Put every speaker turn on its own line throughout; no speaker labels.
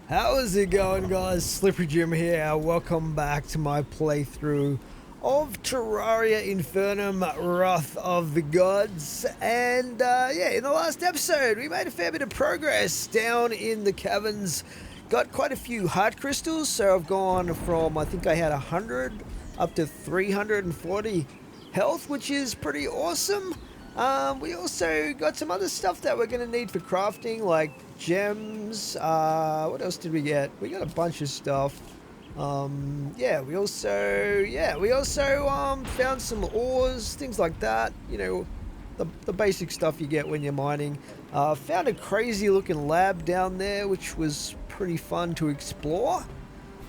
How is it going, guys? Slippery Jim here. Welcome back to my playthrough of Terraria Infernum Wrath of the Gods. And yeah, in the last episode, we made a fair bit of progress down in the caverns. Got quite a few heart crystals, so I've gone from, I think I had 100 up to 340 health, which is pretty awesome. We also got some other stuff that we're going to need for crafting, like gems. What else did we get? We got a bunch of stuff. Yeah, we also found some ores, things like that. You know, the basic stuff you get when you're mining. Found a crazy looking lab down there, which was pretty fun to explore.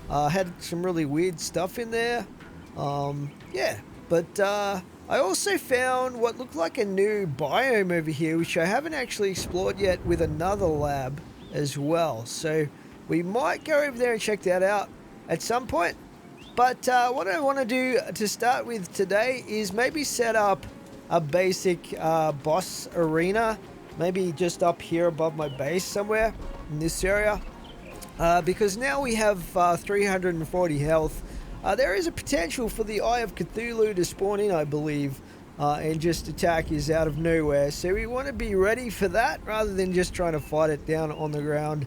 Had some really weird stuff in there. Yeah, but I also found what looked like a new biome over here, which I haven't actually explored yet, with another lab as well. So we might go over there and check that out at some point. But what I want to do to start with today is maybe set up a basic boss arena, maybe just up here above my base somewhere in this area. Because now we have 340 health. There is a potential for the Eye of Cthulhu to spawn in, I believe, and just attack us out of nowhere. So we want to be ready for that rather than just trying to fight it down on the ground.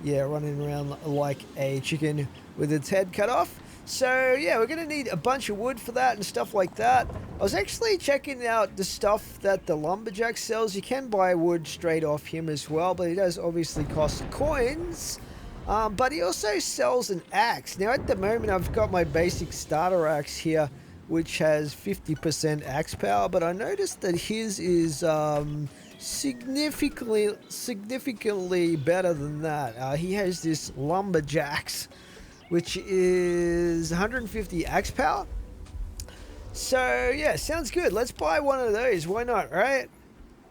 Yeah, running around like a chicken with its head cut off. So yeah, we're going to need a bunch of wood for that and stuff like that. I was actually checking out the stuff that the lumberjack sells. You can buy wood straight off him as well, but it does obviously cost coins. But he also sells an axe. Now at the moment I've got my basic starter axe here, which has 50% axe power, but I noticed that his is significantly better than that. He has this lumberjacks, which is 150 axe power. So yeah, sounds good. Let's buy one of those. Why not, right?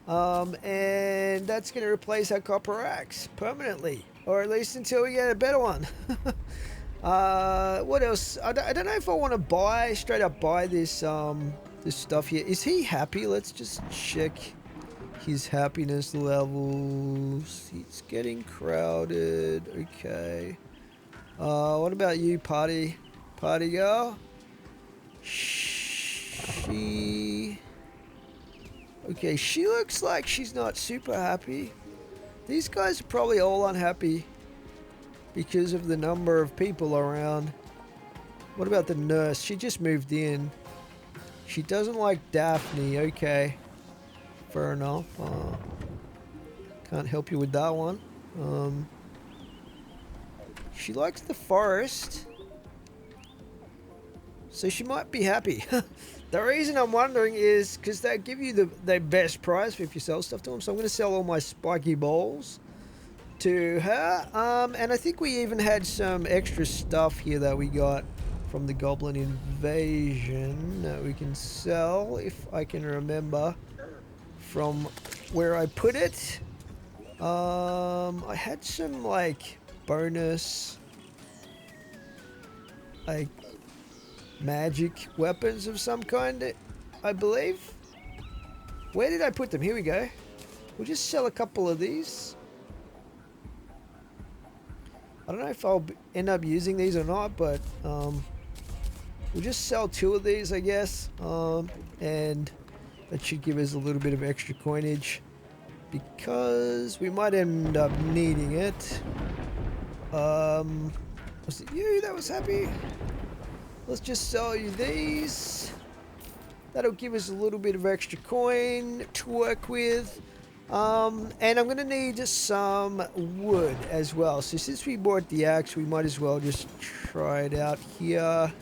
And that's going to replace our copper axe permanently. Or at least until we get a better one. What else? I don't know if I want to straight up buy this this stuff here. Is he happy? Let's just check his happiness levels. It's getting crowded. Okay. What about you, party girl? Okay, she looks like she's not super happy. These guys are probably all unhappy because of the number of people around. What about the nurse? She just moved in. She doesn't like Daphne. Okay. Fair enough. Can't help you with that one. She likes the forest. So she might be happy. The reason I'm wondering is because they give you the best price if you sell stuff to them. So I'm going to sell all my spiky balls to her. And I think we even had some extra stuff here that we got from the Goblin Invasion that we can sell, if I can remember from where I put it. I had some like bonus, like magic weapons of some kind, I believe. Where did I put them? Here we go. We'll just sell a couple of these. I don't know if I'll end up using these or not, but we'll just sell 2 of these, I guess. And that should give us a little bit of extra coinage because we might end up needing it. Was it you that was happy? Let's just sell you these. That'll give us a little bit of extra coin to work with. And I'm going to need some wood as well. So since we bought the axe, we might as well just try it out here.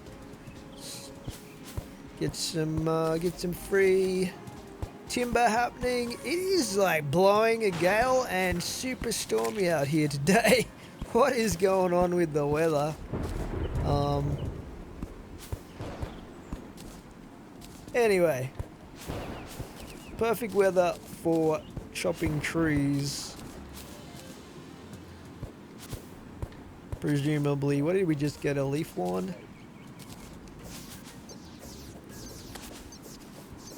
Get some free timber happening. It is like blowing a gale and super stormy out here today. What is going on with the weather? Anyway, perfect weather for chopping trees. Presumably, what did we just get? A leaf wand?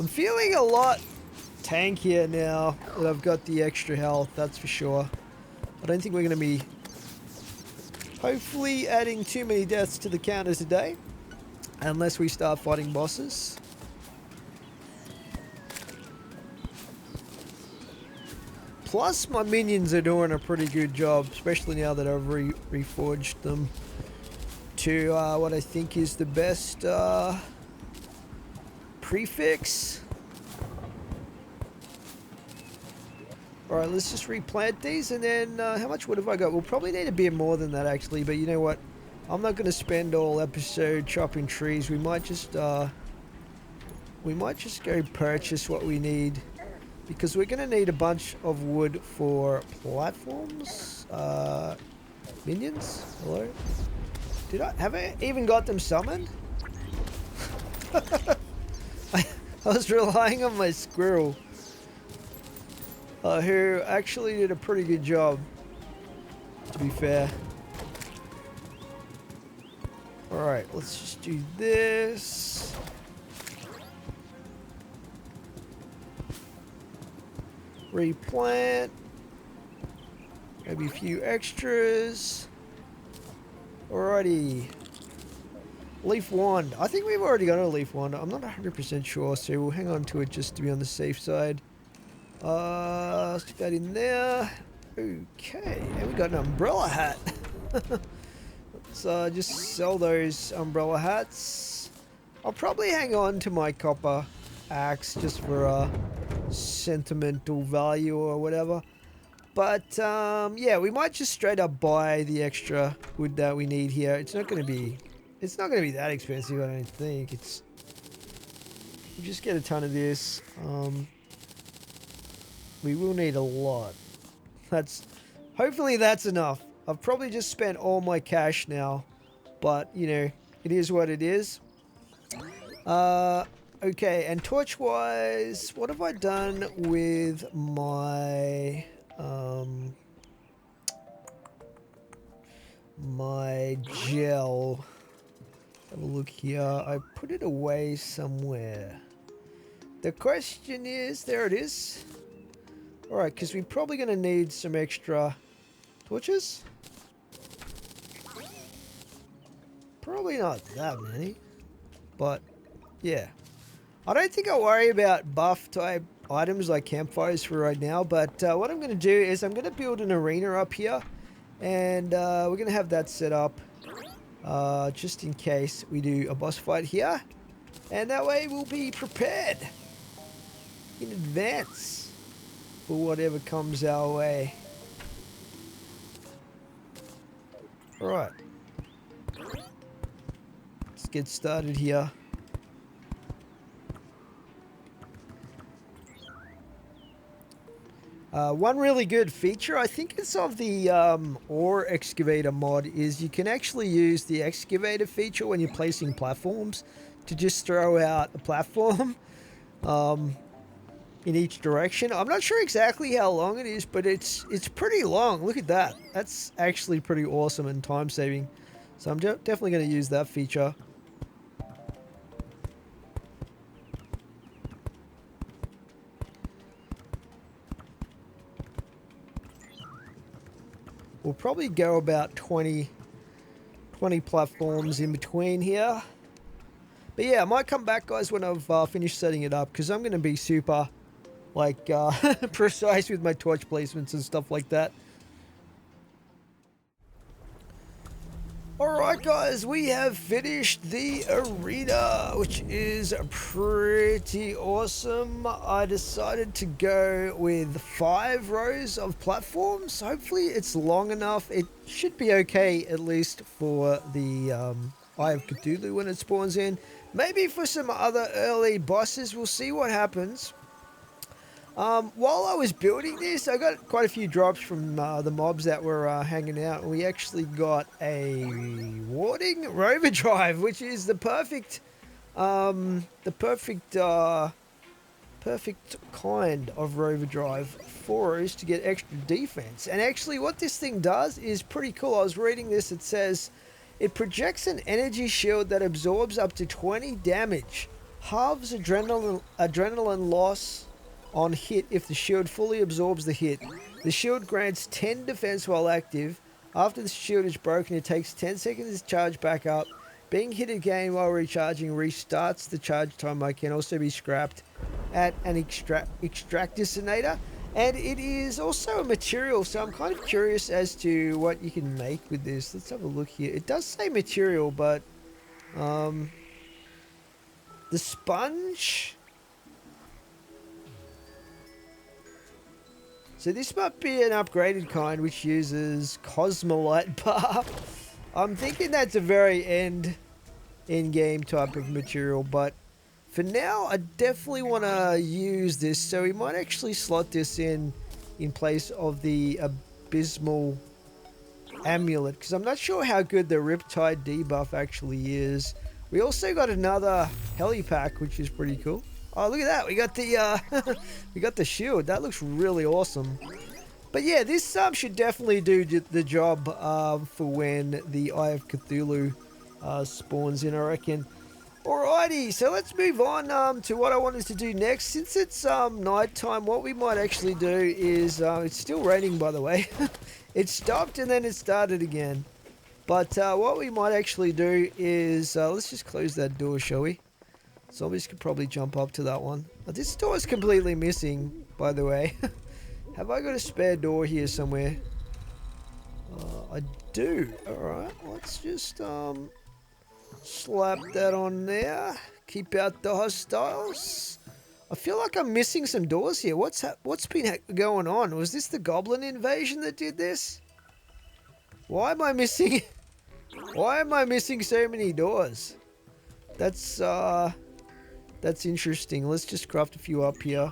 I'm feeling a lot tankier now that I've got the extra health, that's for sure. I don't think we're going to be Hopefully adding too many deaths to the counter today, unless we start fighting bosses. Plus, my minions are doing a pretty good job, especially now that I've reforged them to what I think is the best prefix. Alright, let's just replant these, and then how much wood have I got? We'll probably need a bit more than that, actually, but you know what? I'm not going to spend all episode chopping trees. We might just go purchase what we need, because we're going to need a bunch of wood for platforms. Minions? Hello? Have I even got them summoned? I was relying on my squirrel, who actually did a pretty good job, to be fair. Alright, let's just do this. Replant. Maybe a few extras. Alrighty. Leaf wand. I think we've already got a leaf wand. I'm not 100% sure, so we'll hang on to it just to be on the safe side. Stick that in there. Okay, and we got an umbrella hat. Let's just sell those umbrella hats. I'll probably hang on to my copper axe just for sentimental value or whatever. But yeah, we might just straight up buy the extra wood that we need here. It's not going to be that expensive, I don't think. We'll just get a ton of this. We will need a lot. Hopefully that's enough. I've probably just spent all my cash now, but you know, it is what it is. Okay, and torch-wise, what have I done with my my gel? Have a look here. I put it away somewhere. The question is, there it is. Alright, because we're probably going to need some extra torches. Probably not that many, but yeah. I don't think I'll worry about buff type items like campfires for right now, but what I'm going to do is I'm going to build an arena up here, and we're going to have that set up just in case we do a boss fight here, and that way we'll be prepared in advance for whatever comes our way. Alright, let's get started here. One really good feature, I think it's of the ore excavator mod, is you can actually use the excavator feature when you're placing platforms to just throw out a platform in each direction. I'm not sure exactly how long it is, but it's pretty long. Look at that. That's actually pretty awesome and time saving. So I'm definitely going to use that feature. We'll probably go about 20 platforms in between here. But yeah, I might come back, guys, when I've finished setting it up, because I'm going to be super, like, precise with my torch placements and stuff like that. Alright, guys, we have finished the arena, which is pretty awesome. I decided to go with 5 rows of platforms. Hopefully it's long enough. It should be okay, at least for the Eye of Cthulhu when it spawns in. Maybe for some other early bosses, we'll see what happens. While I was building this, I got quite a few drops from the mobs that were hanging out. We actually got a warding rover drive, which is the perfect perfect kind of rover drive for us to get extra defense. And actually, what this thing does is pretty cool. I was reading this. It says it projects an energy shield that absorbs up to 20 damage, halves adrenaline loss on hit if the shield fully absorbs the hit. The shield grants 10 defense while active, After the shield is broken, it takes 10 seconds to charge back up. Being hit again while recharging restarts the charge timer. Can also be scrapped at an extractinator. And it is also a material, so I'm kind of curious as to what you can make with this. Let's have a look here. It does say material, but the sponge. So this might be an upgraded kind which uses Cosmolite bar. I'm thinking that's a very in-game type of material, but for now I definitely want to use this. So we might actually slot this in place of the Abysmal Amulet, because I'm not sure how good the Riptide debuff actually is. We also got another heli pack, which is pretty cool. Oh, look at that! We got the we got the shield. That looks really awesome. But yeah, this should definitely do the job for when the Eye of Cthulhu spawns in, I reckon. Alrighty, so let's move on to what I wanted to do next. Since it's night time, what we might actually do is it's still raining, by the way. It stopped and then it started again. But what we might actually do is let's just close that door, shall we? Zombies could probably jump up to that one. This door is completely missing, by the way. Have I got a spare door here somewhere? I do. Alright, let's just slap that on there. Keep out the hostiles. I feel like I'm missing some doors here. What's been going on? Was this the goblin invasion that did this? Why am I missing... Why am I missing so many doors? That's interesting. Let's just craft a few up here.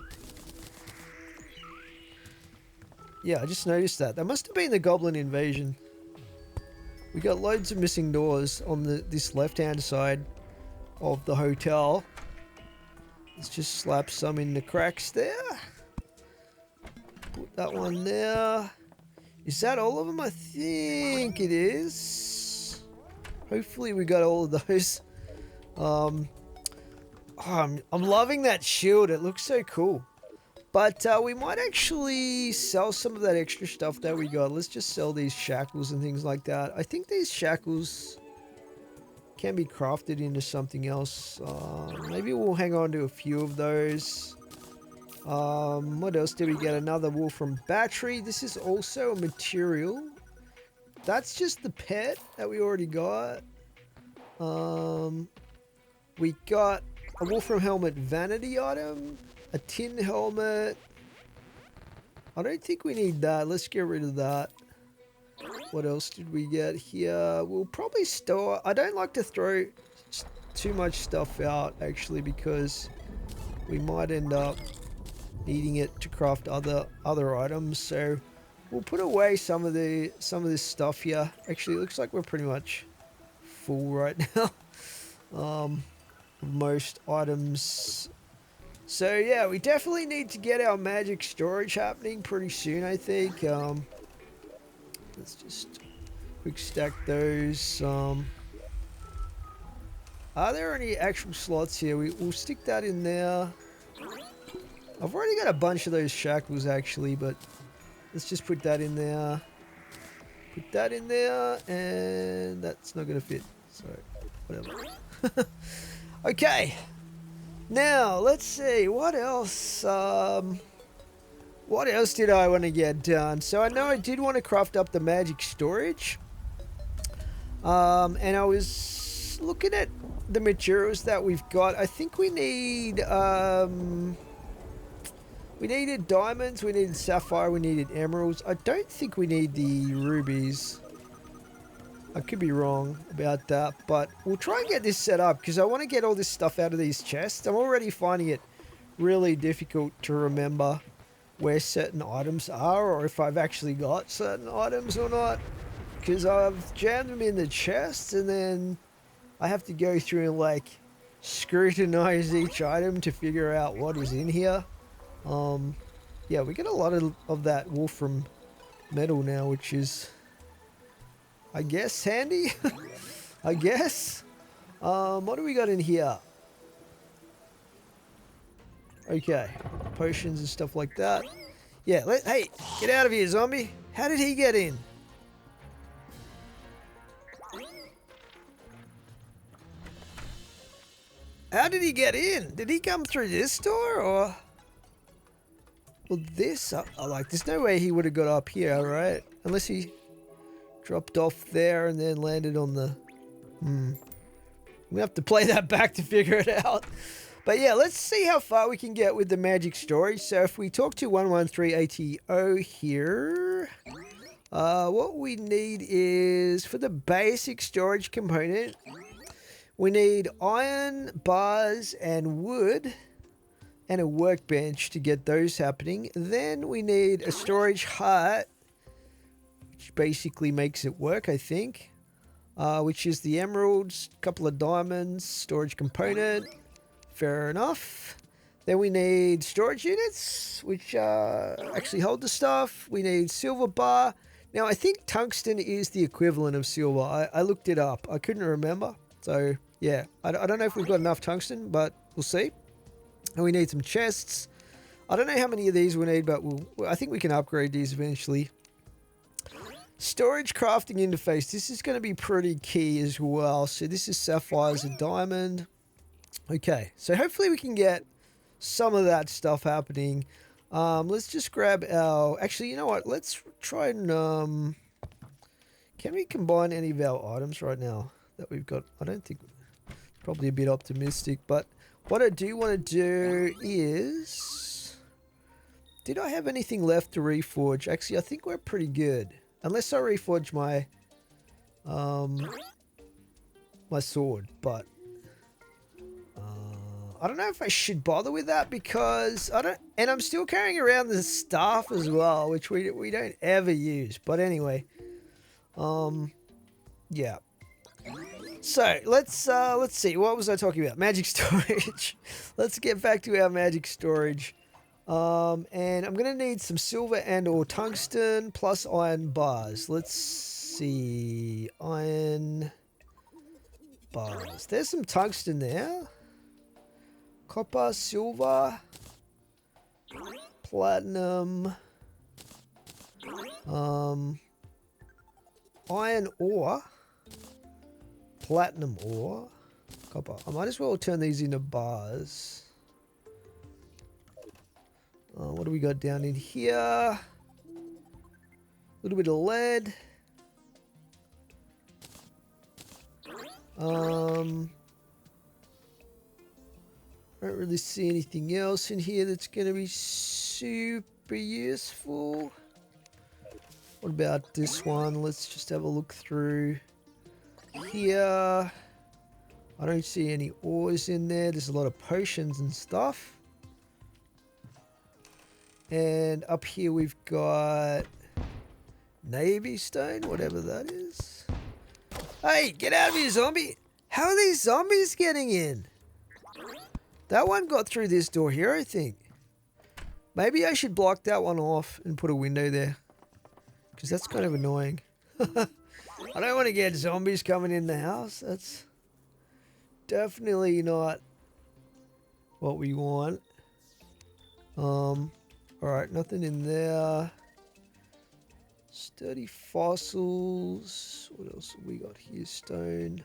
Yeah, I just noticed that. That must have been the goblin invasion. We got loads of missing doors on this left-hand side of the hotel. Let's just slap some in the cracks there. Put that one there. Is that all of them? I think it is. Hopefully we got all of those. I'm loving that shield. It looks so cool. But we might actually sell some of that extra stuff that we got. Let's just sell these shackles and things like that. I think these shackles can be crafted into something else. Maybe we'll hang on to a few of those. What else did we get? Another Wolfram battery. This is also a material. That's just the pet that we already got. We got a Wolfram helmet vanity item. A tin helmet. I don't think we need that. Let's get rid of that. What else did we get here? We'll probably store... I don't like to throw too much stuff out, actually, because we might end up needing it to craft other items. So we'll put away some of this stuff here. Actually, it looks like we're pretty much full right now. Most items. So yeah, we definitely need to get our magic storage happening pretty soon, I think. Let's just quick stack those. Are there any actual slots here? We'll stick that in there. I've already got a bunch of those shackles actually, but let's just put that in there. Put that in there, and that's not going to fit. So, whatever. Okay. Now, let's see, what else did I want to get done? So I know I did want to craft up the magic storage. And I was looking at the materials that we've got. I think we need, we needed diamonds, we needed sapphire, we needed emeralds. I don't think we need the rubies. I could be wrong about that, but we'll try and get this set up because I want to get all this stuff out of these chests. I'm already finding it really difficult to remember where certain items are or if I've actually got certain items or not, because I've jammed them in the chests and then I have to go through and like scrutinize each item to figure out what is in here. Yeah, we get a lot of that Wolfram metal now, which is, I guess, handy. I guess. What do we got in here? Okay, potions and stuff like that. Yeah, hey, get out of here, zombie. How did he get in? How did he get in? Did he come through this door or? Well, this, like, there's no way he would have got up here, right? Unless he dropped off there and then landed on the... We have to play that back to figure it out. But yeah, let's see how far we can get with the magic storage. So if we talk to 113ATO here, what we need is, for the basic storage component, we need iron, bars, and wood, and a workbench to get those happening. Then we need a storage hut, which basically makes it work, I think. Which is the emeralds, a couple of diamonds, storage component. Fair enough. Then we need storage units, which actually hold the stuff. We need silver bar. Now, I think tungsten is the equivalent of silver. I looked it up. I couldn't remember. So, yeah. I don't know if we've got enough tungsten, but we'll see. And we need some chests. I don't know how many of these we need, but I think we can upgrade these eventually. Storage crafting interface. This is going to be pretty key as well. So this is sapphires and diamond. Okay, so hopefully we can get some of that stuff happening. Let's just grab our... Actually, you know what? Let's try and... Can we combine any of our items right now that we've got? I don't think... Probably a bit optimistic, but what I do want to do is... Did I have anything left to reforge? Actually, I think we're pretty good. Unless I reforge my... my sword, but... I don't know if I should bother with that because I don't, and I'm still carrying around the staff as well, which we don't ever use. But anyway, yeah. So let's see. What was I talking about? Magic storage. Let's get back to our magic storage. And I'm gonna need some silver and or tungsten plus iron bars. Let's see, iron bars. There's some tungsten there. Copper, silver, platinum, iron ore, platinum ore, copper. I might as well turn these into bars. What do we got down in here? A little bit of lead. I don't really see anything else in here that's going to be super useful. What about this one? Let's just have a look through here. I don't see any ores in there. There's a lot of potions and stuff. And up here we've got navy stone, whatever that is. Hey, get out of here, zombie! How are these zombies getting in? That one got through this door here, I think. Maybe I should block that one off and put a window there. Because that's kind of annoying. I don't want to get zombies coming in the house. That's definitely not what we want. Alright, nothing in there. Sturdy fossils. What else have we got here? Stone.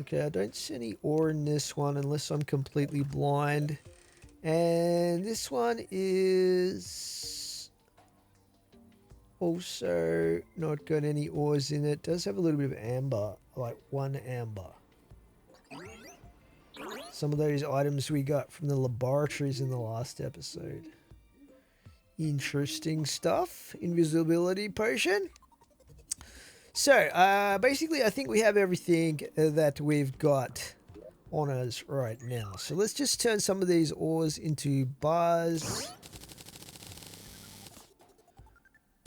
Okay, I don't see any ore in this one unless I'm completely blind. And this one is also not got any ores in it. Does have a little bit of amber, like 1 amber. Some of those items we got from the laboratories in the last episode. Interesting stuff. Invisibility potion. So, basically, I think we have everything that we've got on us right now. So, let's just turn some of these ores into bars.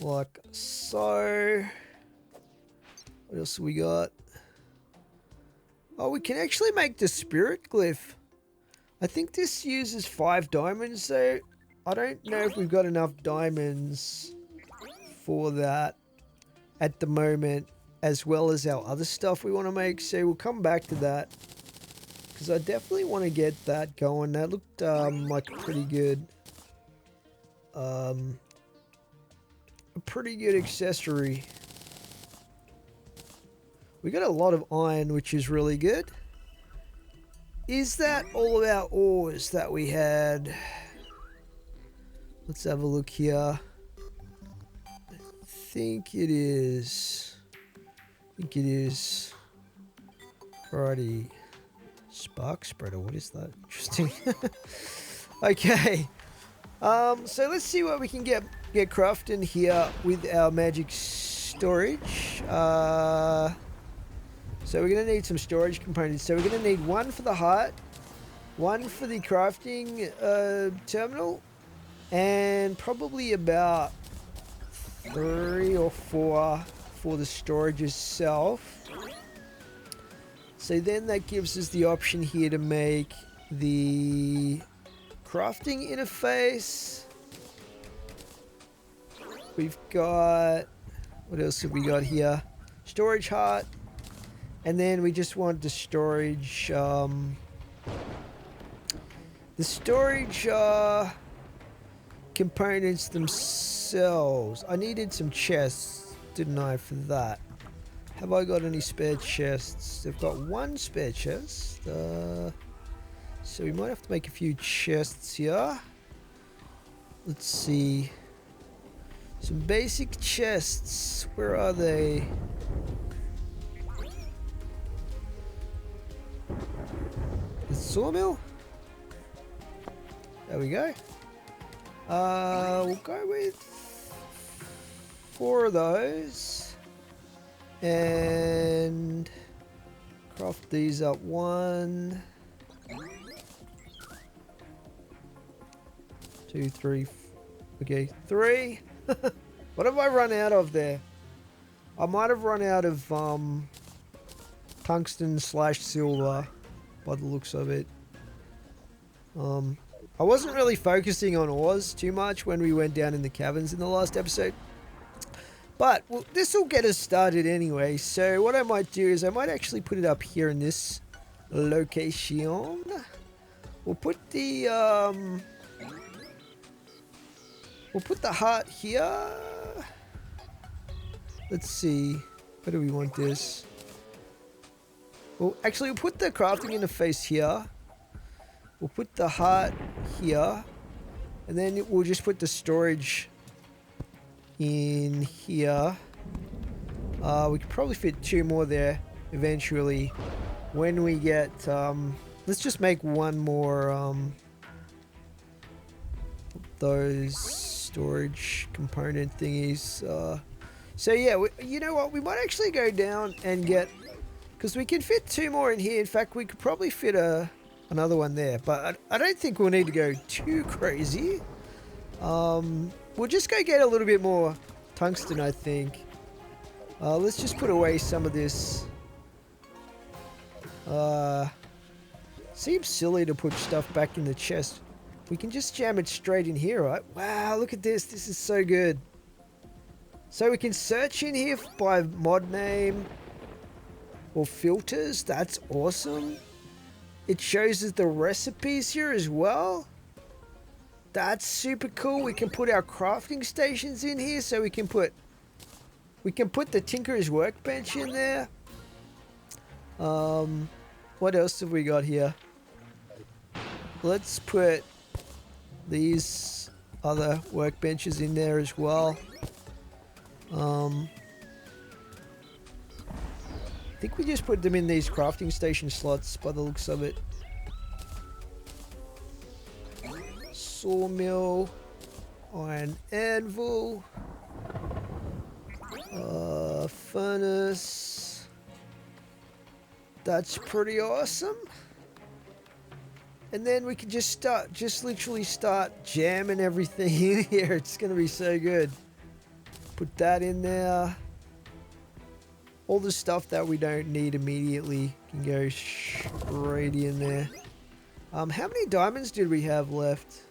Like so. What else have we got? Oh, we can actually make the spirit glyph. I think this uses 5 diamonds, so I don't know if we've got enough diamonds for that at the moment, as well as our other stuff we want to make. So we'll come back to that, because I definitely want to get that going. That looked like a pretty good accessory. We got a lot of iron, which is really good. is that all of our ores that we had? Let's have a look here. I think it is. Alrighty. Spark spreader, what is that? Interesting. Okay. So let's see what we can get crafting here with our magic storage. So we're going to need some storage components. So we're going to need one for the heart, one for the crafting terminal, and probably about 3 or 4 for the storage itself. So then that gives us the option here to make the crafting interface. We've got, what else have we got here? Storage heart. And then we just want the storage, components themselves. I needed some chests, didn't I, for that? Have I got any spare chests? They've got 1 spare chest. So we might have to make a few chests here. Let's see. Some basic chests. Where are they? The sawmill? There we go. We'll go with 4 of those. And craft these up. 1, 2, 3. Okay, 3. What have I run out of there? I might have run out of tungsten / silver by the looks of it. I wasn't really focusing on ores too much when we went down in the caverns in the last episode. But well, this will get us started anyway. So what I might do is I might actually put it up here in this location. We'll put the heart here. Let's see. Where do we want this? Well, actually, we'll put the crafting interface here. We'll put the heart here. And then we'll just put the storage in here. We could probably fit 2 more there eventually when we get let's just make 1 more those storage component thingies. So yeah, you know what, we might actually go down and get, because we can fit 2 more in here. In fact, we could probably fit another one there, but I don't think we'll need to go too crazy. We'll just go get a little bit more tungsten, I think. Let's just put away some of this. Seems silly to put stuff back in the chest. We can just jam it straight in here, right? Wow, look at this. This is so good. So we can search in here by mod name or filters. That's awesome. It shows us the recipes here as well. That's super cool. We can put our crafting stations in here, so we can put the Tinkerer's workbench in there. What else have we got here? Let's put these other workbenches in there as well. I think we just put them in these crafting station slots by the looks of it. Sawmill, iron anvil, furnace. That's pretty awesome. And then we can just literally start jamming everything in here. It's gonna be so good. Put that in there. All the stuff that we don't need immediately can go straight in there. How many diamonds did we have left?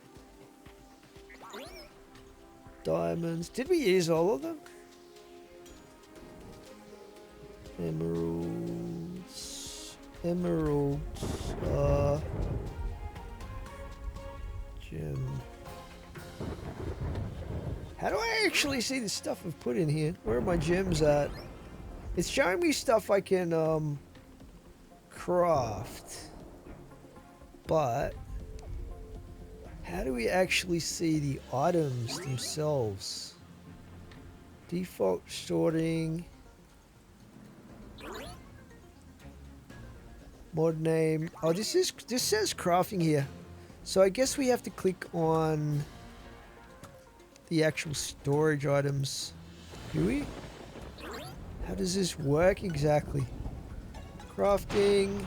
Diamonds. Did we use all of them? Emeralds. Gem. How do I actually see the stuff I've put in here? Where are my gems at? It's showing me stuff I can craft. but how do we actually see the items themselves? Default sorting. Mod name. Oh, this says crafting here. So I guess we have to click on the actual storage items. Do we? How does this work exactly? Crafting.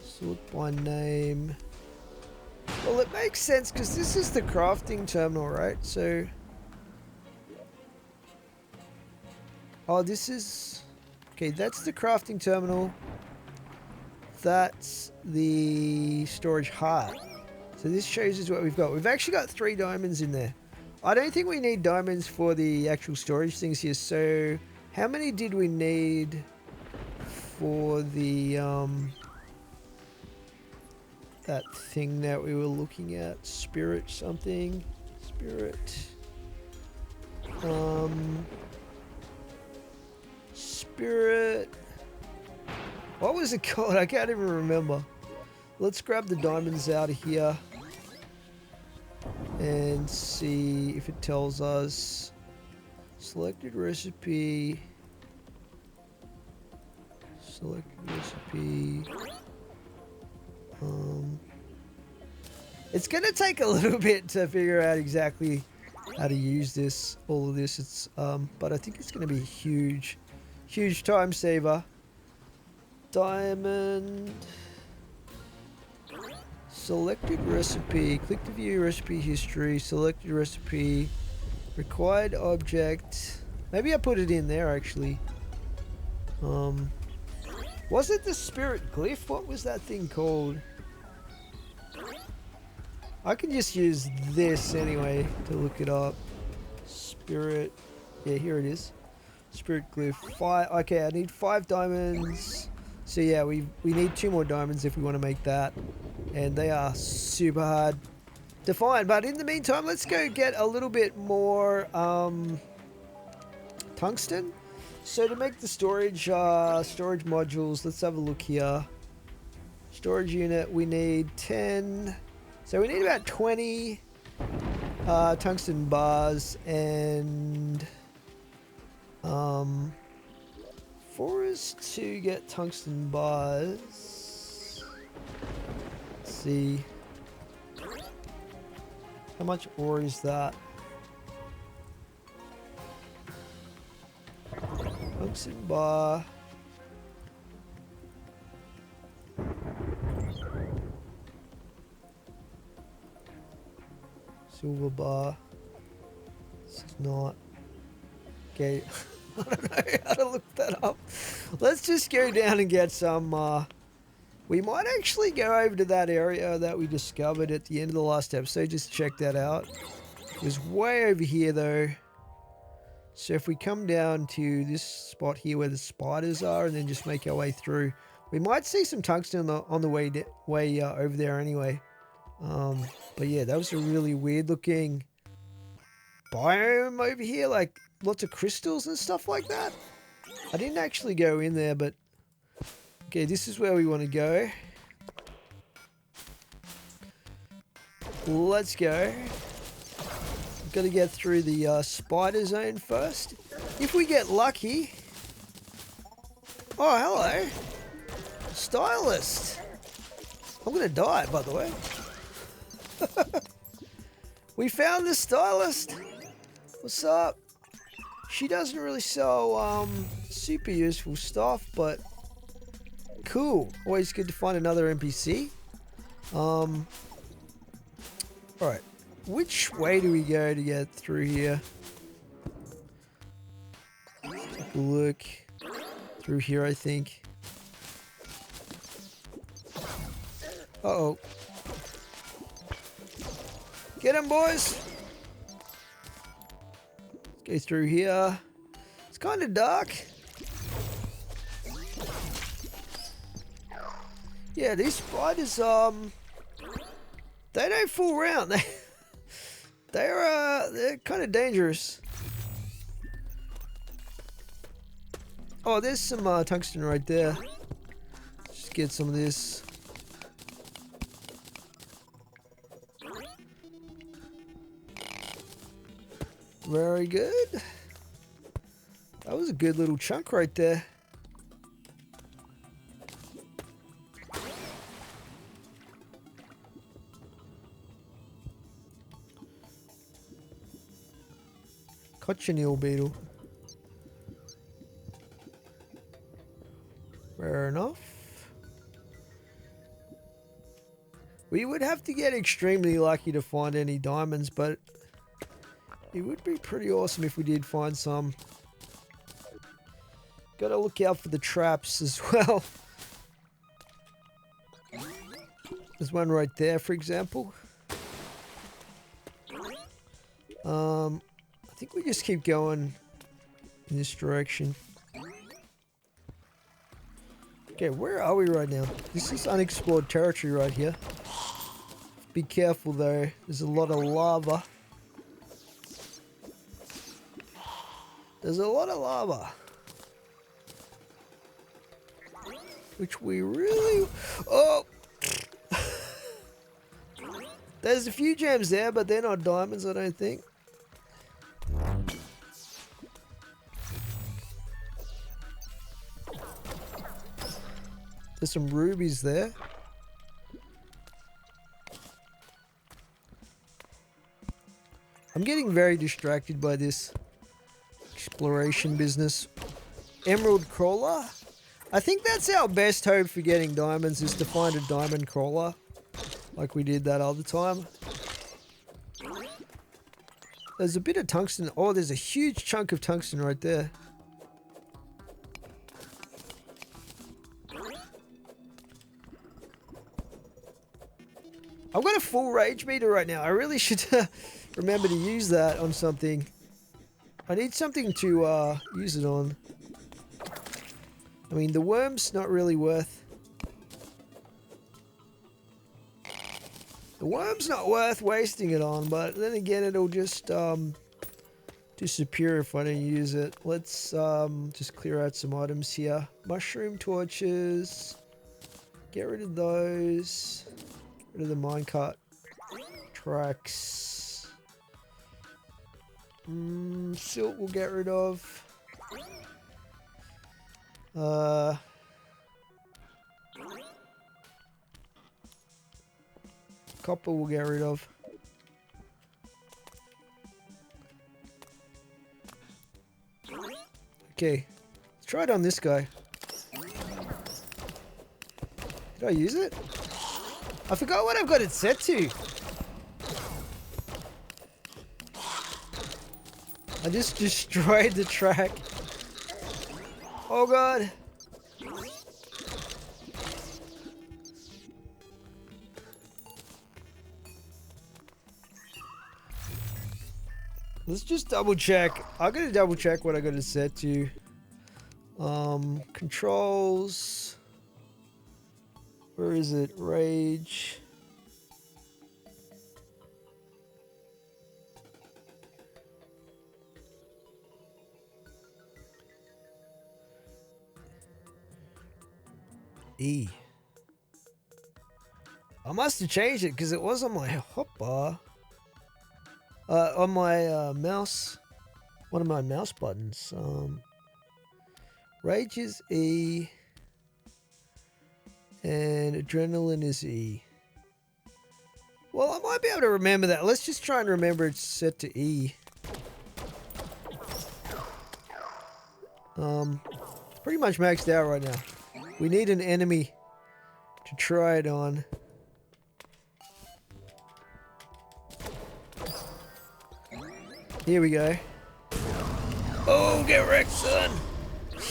Sort by name. Well, it makes sense because this is the crafting terminal, right? So, oh, this is, okay, that's the crafting terminal. That's the storage heart. So this shows us what we've got. We've actually got 3 diamonds in there. I don't think we need diamonds for the actual storage things here. So how many did we need for the that thing that we were looking at? Spirit something. Spirit. Spirit. What was it called? I can't even remember. Let's grab the diamonds out of here and see if it tells us. Selected recipe. Selected recipe. It's gonna take a little bit to figure out exactly how to use this, all of this. It's but I think it's gonna be a huge time saver. Diamond. Selected recipe. Click to view recipe history. Selected recipe. Required object. Maybe I put it in there actually. Was it the spirit glyph? What was that thing called? I can just use this anyway to look it up. Spirit. Yeah, here it is. Spirit glyph. 5. Okay, I need 5 diamonds. So yeah, we need 2 more diamonds if we want to make that. And they are super hard to find. But in the meantime, let's go get a little bit more tungsten. So to make the storage modules, let's have a look here. Storage unit, we need 10. So we need about 20 tungsten bars, and for us to get tungsten bars, let's see, how much ore is that? Tungsten bar. Silver bar. This is not. Okay. I don't know how to look that up. Let's just go down and get some. We might actually go over to that area that we discovered at the end of the last episode. Just check that out. It was way over here though. So if we come down to this spot here where the spiders are and then just make our way through, we might see some tungsten on the way over there anyway. But yeah, that was a really weird looking biome over here, like lots of crystals and stuff like that. I didn't actually go in there, but okay, this is where we want to go. Let's go. Got to get through the spider zone first. If we get lucky. Oh, hello. Stylist. I'm going to die, by the way. We found the stylist. What's up? She doesn't really sell super useful stuff, but cool. Always good to find another NPC. Alright. Which way do we go to get through here? Take a look. Through here, I think. Uh-oh. Get him, boys! Let's go through here. It's kind of dark. Yeah, these spiders, they don't fool around. They're kind of dangerous. Oh, there's some tungsten right there. Just get some of this. Very good. That was a good little chunk right there. Cochineal beetle. Fair enough. We would have to get extremely lucky to find any diamonds, but it would be pretty awesome if we did find some. Gotta look out for the traps as well. There's one right there, for example. I think we just keep going in this direction. Okay, where are we right now? This is unexplored territory right here. Be careful though, there's a lot of lava. There's a lot of lava. Which we really... Oh! There's a few gems there, but they're not diamonds, I don't think. There's some rubies there. I'm getting very distracted by this exploration business. Emerald crawler? I think that's our best hope for getting diamonds, is to find a diamond crawler. Like we did that other time. There's a bit of tungsten. Oh, there's a huge chunk of tungsten right there. I've got a full rage meter right now. I really should remember to use that on something. I need something to use it on. I mean, the worm's not really worth... The worm's not worth wasting it on, but then again, it'll just disappear if I don't use it. Let's just clear out some items here. Mushroom torches. Get rid of those. Get rid of the minecart tracks. Silt we'll get rid of. Copper we'll get rid of. Okay, let's try it on this guy. Did I use it? I forgot what I've got it set to. I just destroyed the track. Oh god. Let's just double check. I'm gonna double check what I got it set to. Controls. Where is it? Rage. E. I must have changed it because it was on my hotbar. On my mouse. One of my mouse buttons. Rage is E. And adrenaline is E. Well, I might be able to remember that. Let's just try and remember it's set to E. It's pretty much maxed out right now. We need an enemy to try it on. Here we go. Oh, get wrecked, son!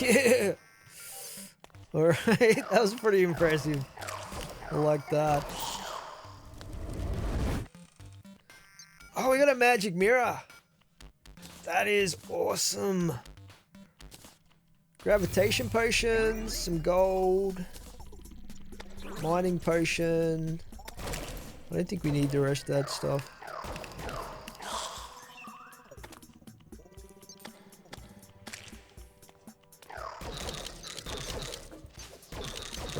Yeah! Alright, that was pretty impressive. I like that. Oh, we got a magic mirror. That is awesome. Gravitation potions, some gold. Mining potion. I don't think we need the rest of that stuff.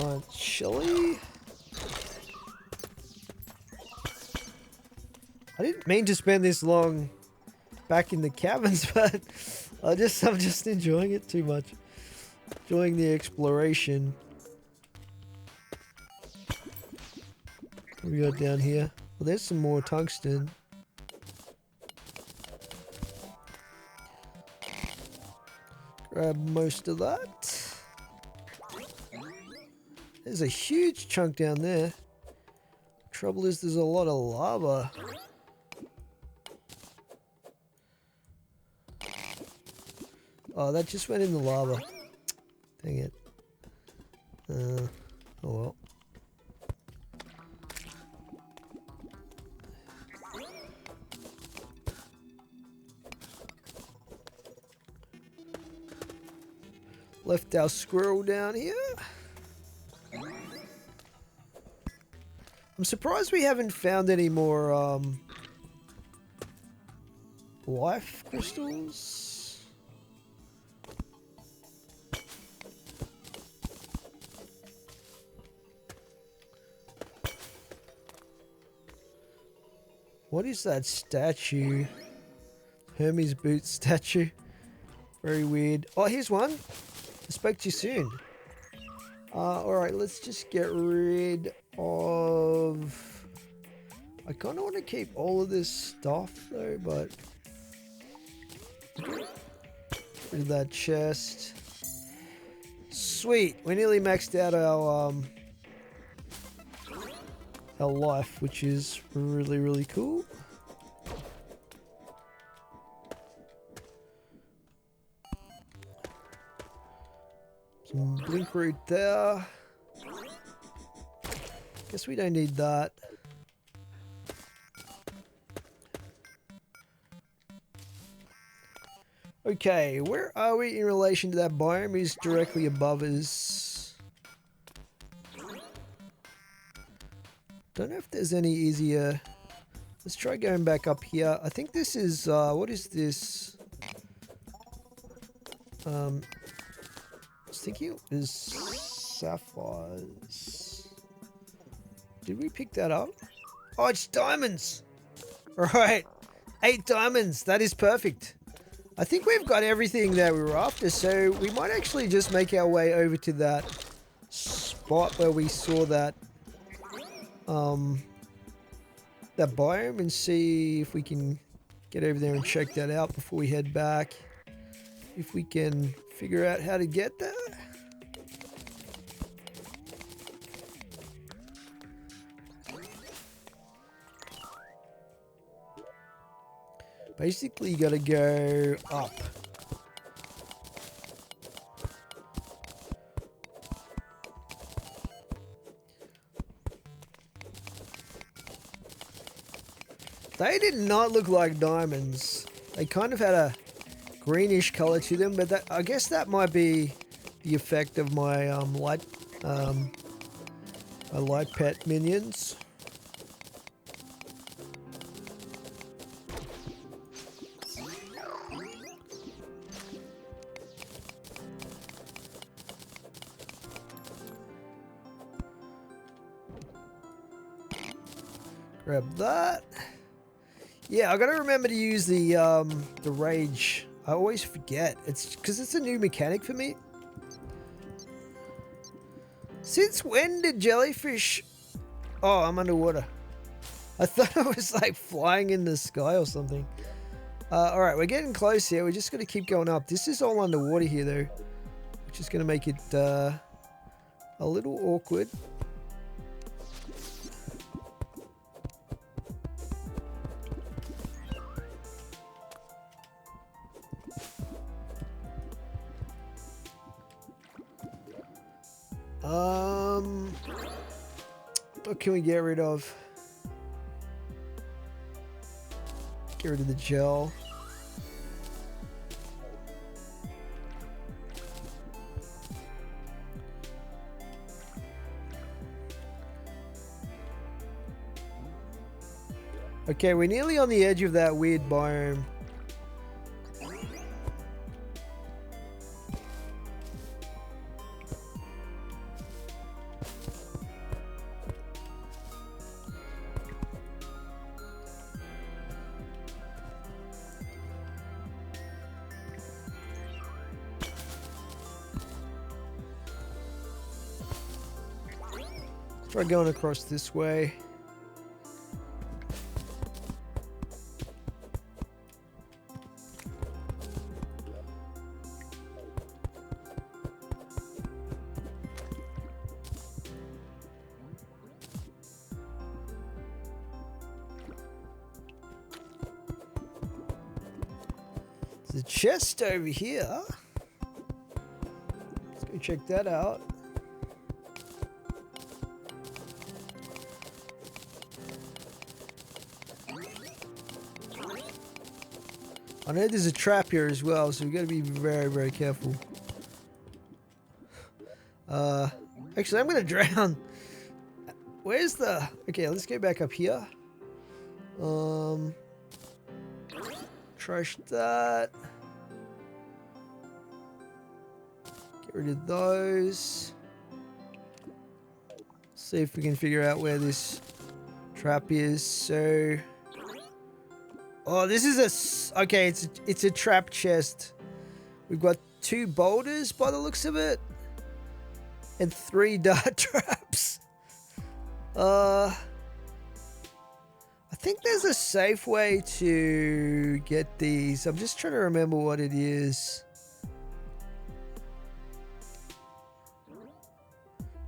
Giant chili. I didn't mean to spend this long back in the cabins, but I'm just enjoying it too much. Enjoying the exploration. What we got down here? Well, there's some more tungsten. Grab most of that. There's a huge chunk down there. Trouble is there's a lot of lava. Oh, that just went in the lava. Dang it. Oh well. Left our squirrel down here. I'm surprised we haven't found any more life crystals. What is that statue? Hermes boot statue. Very weird. Oh, here's one. Expect you soon. Alright, let's just get rid of... I kind of want to keep all of this stuff though, but... rid of that chest. Sweet! We nearly maxed out our life, which is really, really cool. Some blink root there. Guess we don't need that. Okay, where are we in relation to that biome? Is directly above us. Don't know if there's any easier. Let's try going back up here. I think this is, what is this? I was thinking it was sapphires. Did we pick that up? Oh, it's diamonds! Alright, 8 diamonds. That is perfect. I think we've got everything that we were after, so we might actually just make our way over to that spot where we saw that that biome and see if we can get over there and check that out before we head back. If we can figure out how to get there. Basically, you gotta go up. They did not look like diamonds. They kind of had a greenish color to them, but that, I guess that might be the effect of my my light pet minions. Grab that. Yeah, I gotta remember to use the rage. I always forget. It's because it's a new mechanic for me. Since when did jellyfish... Oh, I'm underwater. I thought I was like flying in the sky or something. Alright, we're getting close here. We're just gonna keep going up. This is all underwater here though, which is gonna make it a little awkward. What can we get rid of? Get rid of the gel. Okay, we're nearly on the edge of that weird biome. Try going across this way. There's a chest over here. Let's go check that out. I know there's a trap here as well, so we gotta be very, very careful. Actually, I'm gonna drown. Where's the... Okay, let's go back up here. Trash that. Get rid of those. See if we can figure out where this trap is. So... Oh, this is a... Okay, it's a trap chest. We've got 2 boulders by the looks of it. And 3 dart traps. I think there's a safe way to get these. I'm just trying to remember what it is.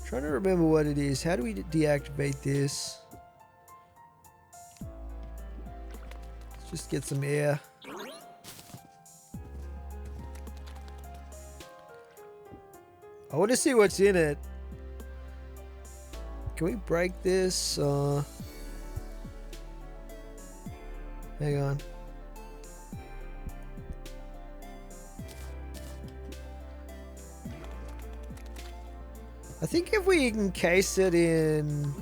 Trying to remember what it is. How do we deactivate this? Let's just get some air. I want to see what's in it. Can we break this? Hang on. I think if we encase it in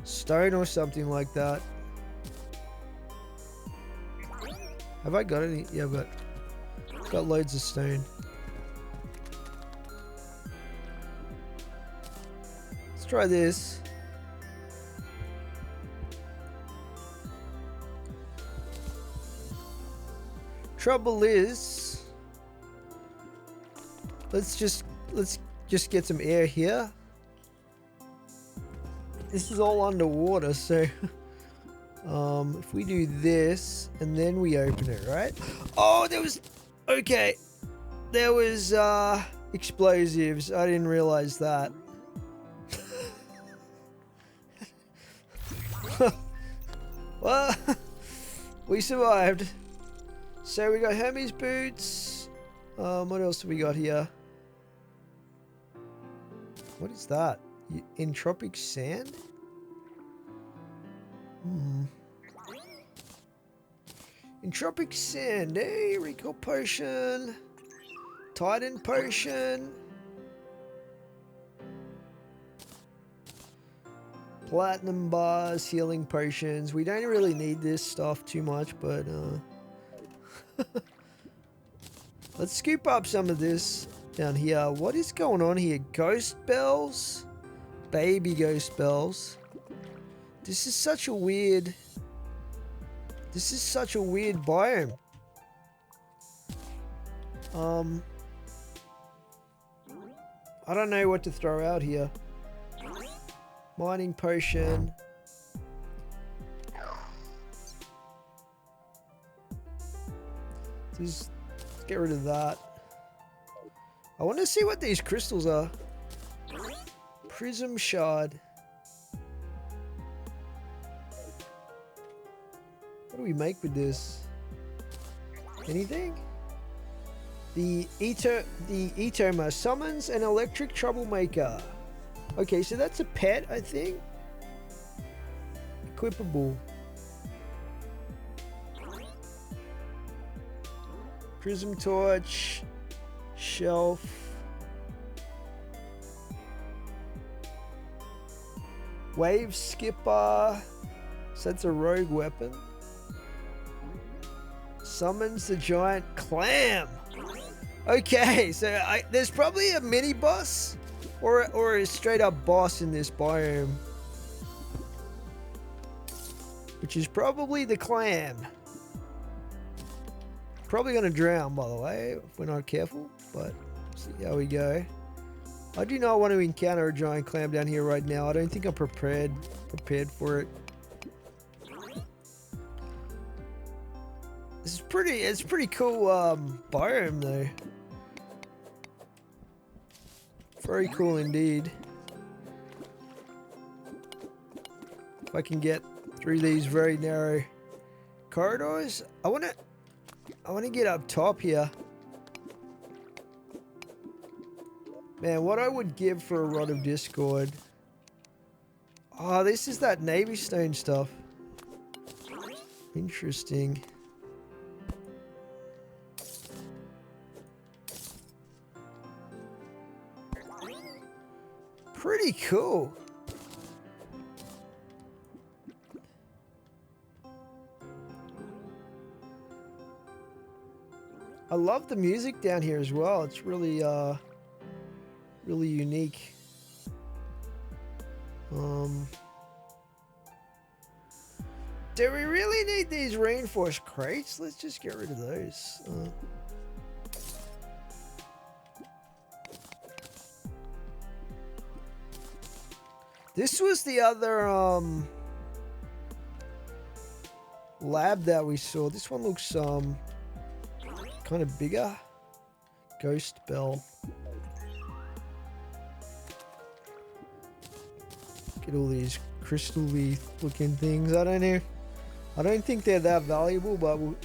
stone or something like that. Have I got any? Yeah, I've got loads of stone. Let's try this. Trouble is, let's just get some air here. This is all underwater, so if we do this and then we open it, right? Oh, there was explosives. I didn't realize that. Well, we survived. So we got Hermes boots. What else have we got here? What is that? Entropic sand? Entropic sand. Hey, recall potion. Titan potion. Platinum bars, healing potions. We don't really need this stuff too much, but let's scoop up some of this down here. What is going on here? Ghost bells? Baby ghost bells. This is such a weird biome. I don't know what to throw out here. Mining potion. Just get rid of that. I want to see what these crystals are. Prism shard. What do we make with this? Anything? The Etoma summons an electric troublemaker. Okay, so that's a pet, I think. Equipable. Prism torch. Shelf. Wave skipper. So that's a rogue weapon. Summons the giant clam. Okay, so there's probably a mini boss or a straight up boss in this biome, which is probably the clam. Probably gonna drown, by the way, if we're not careful, but see how we go. I do not want to encounter a giant clam down here right now. I don't think I'm prepared for it. It's pretty cool biome though. Very cool indeed. If I can get through these very narrow corridors, I wanna get up top here. Man, what I would give for a Rod of Discord. Oh, this is that Navy Stone stuff. Interesting. Pretty cool. I love the music down here as well. It's really really unique. Do we really need these reinforced crates? Let's just get rid of those. This was the other lab that we saw. This one looks kind of bigger. Ghost Bell. Get all these crystal-y looking things. I don't know. I don't think they're that valuable, but we'll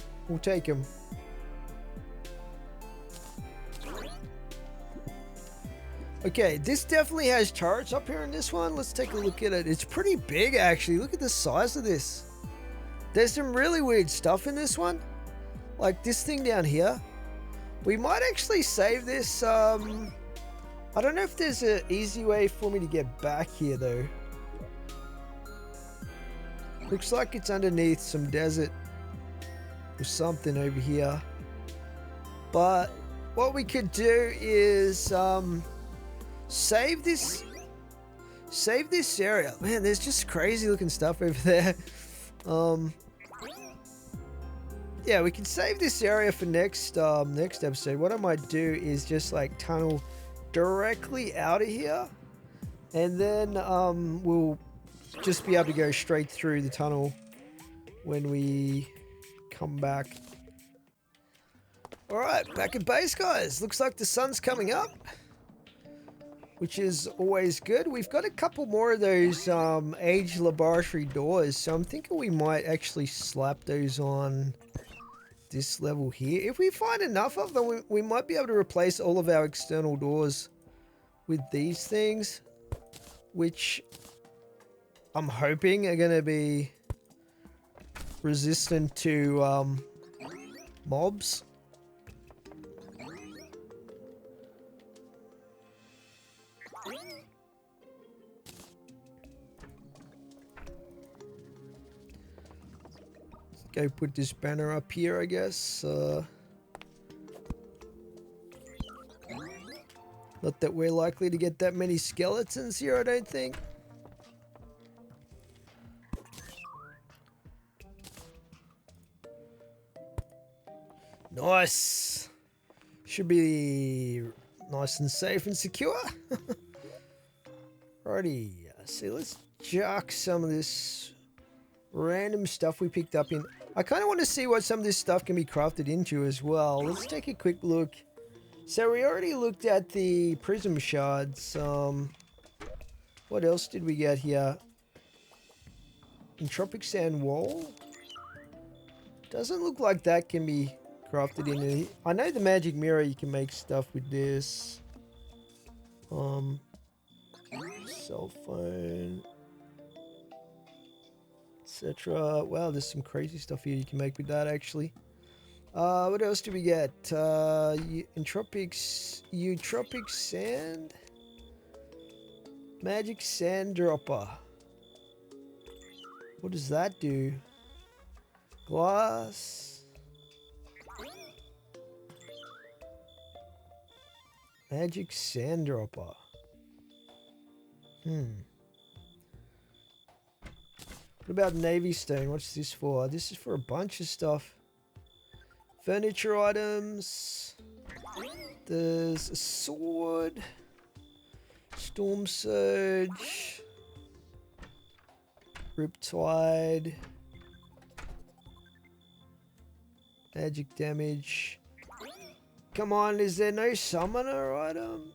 take them. Okay, this definitely has turrets up here in this one. Let's take a look at it. It's pretty big, actually. Look at the size of this. There's some really weird stuff in this one. Like this thing down here. We might actually save this. I don't know if there's an easy way for me to get back here, though. Looks like it's underneath some desert or something over here. But what we could do is save this area. Man, there's just crazy looking stuff over there. Yeah, we can save this area for next episode. What I might do is just like tunnel directly out of here, and then we'll just be able to go straight through the tunnel when we come back. Alright, back at base, guys. Looks like the sun's coming up, which is always good. We've got a couple more of those age laboratory doors, so I'm thinking we might actually slap those on this level here. If we find enough of them, we might be able to replace all of our external doors with these things, which I'm hoping are going to be resistant to mobs. Go put this banner up here, I guess. Not that we're likely to get that many skeletons here, I don't think. Nice. Should be nice and safe and secure. Righty. So let's chuck some of this random stuff we picked up in. I kind of want to see what some of this stuff can be crafted into as well. Let's take a quick look. So we already looked at the prism shards. What else did we get here? Entropic sand wall. Doesn't look like that can be crafted into. I know the magic mirror, you can make stuff with this. Cell phone, etc. Wow, there's some crazy stuff here you can make with that, actually. What else do we get? Eutropic sand? Magic sand dropper. What does that do? Glass. Magic sand dropper. What about Navy Stone? What's this for? This is for a bunch of stuff. Furniture items. There's a sword. Storm Surge. Riptide. Magic damage. Come on, is there no summoner item?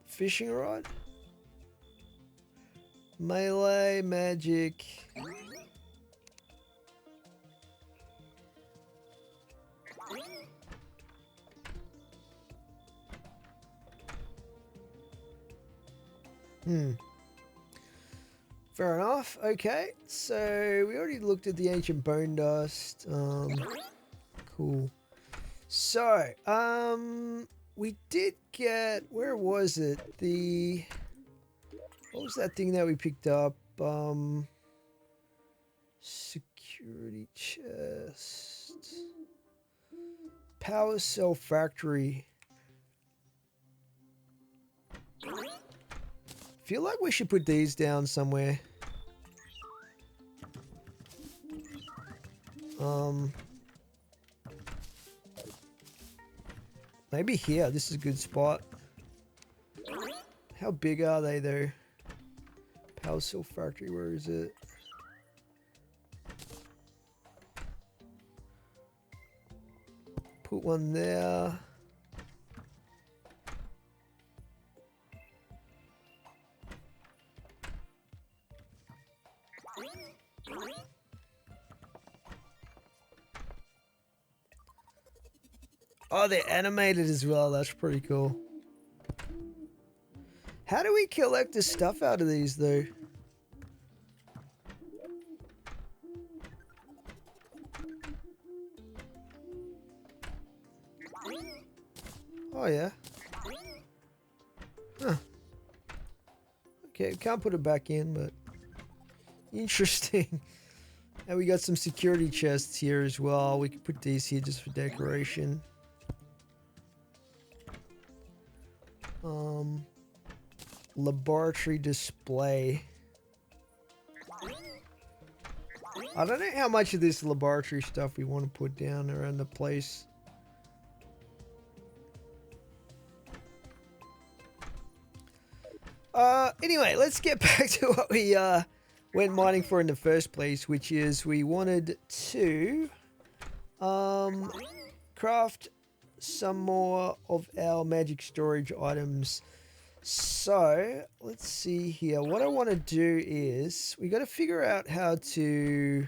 Fishing rod? Melee, magic. Fair enough. Okay, so we already looked at the ancient bone dust. Cool. So, we did get, where was it? What was that thing that we picked up? Security chest. Power cell factory. Feel like we should put these down somewhere. Maybe here. This is a good spot. How big are they though? Power cell factory, where is it? Put one there. Oh, they're animated as well. That's pretty cool. How do we collect the stuff out of these, though? Oh, yeah. Huh. Okay, we can't put it back in, but... Interesting. And we got some security chests here as well. We can put these here just for decoration. Laboratory display. I don't know how much of this laboratory stuff we want to put down around the place. Anyway, let's get back to what we went mining for in the first place, which is we wanted to craft some more of our magic storage items. So let's see here. What I want to do is we got to figure out how to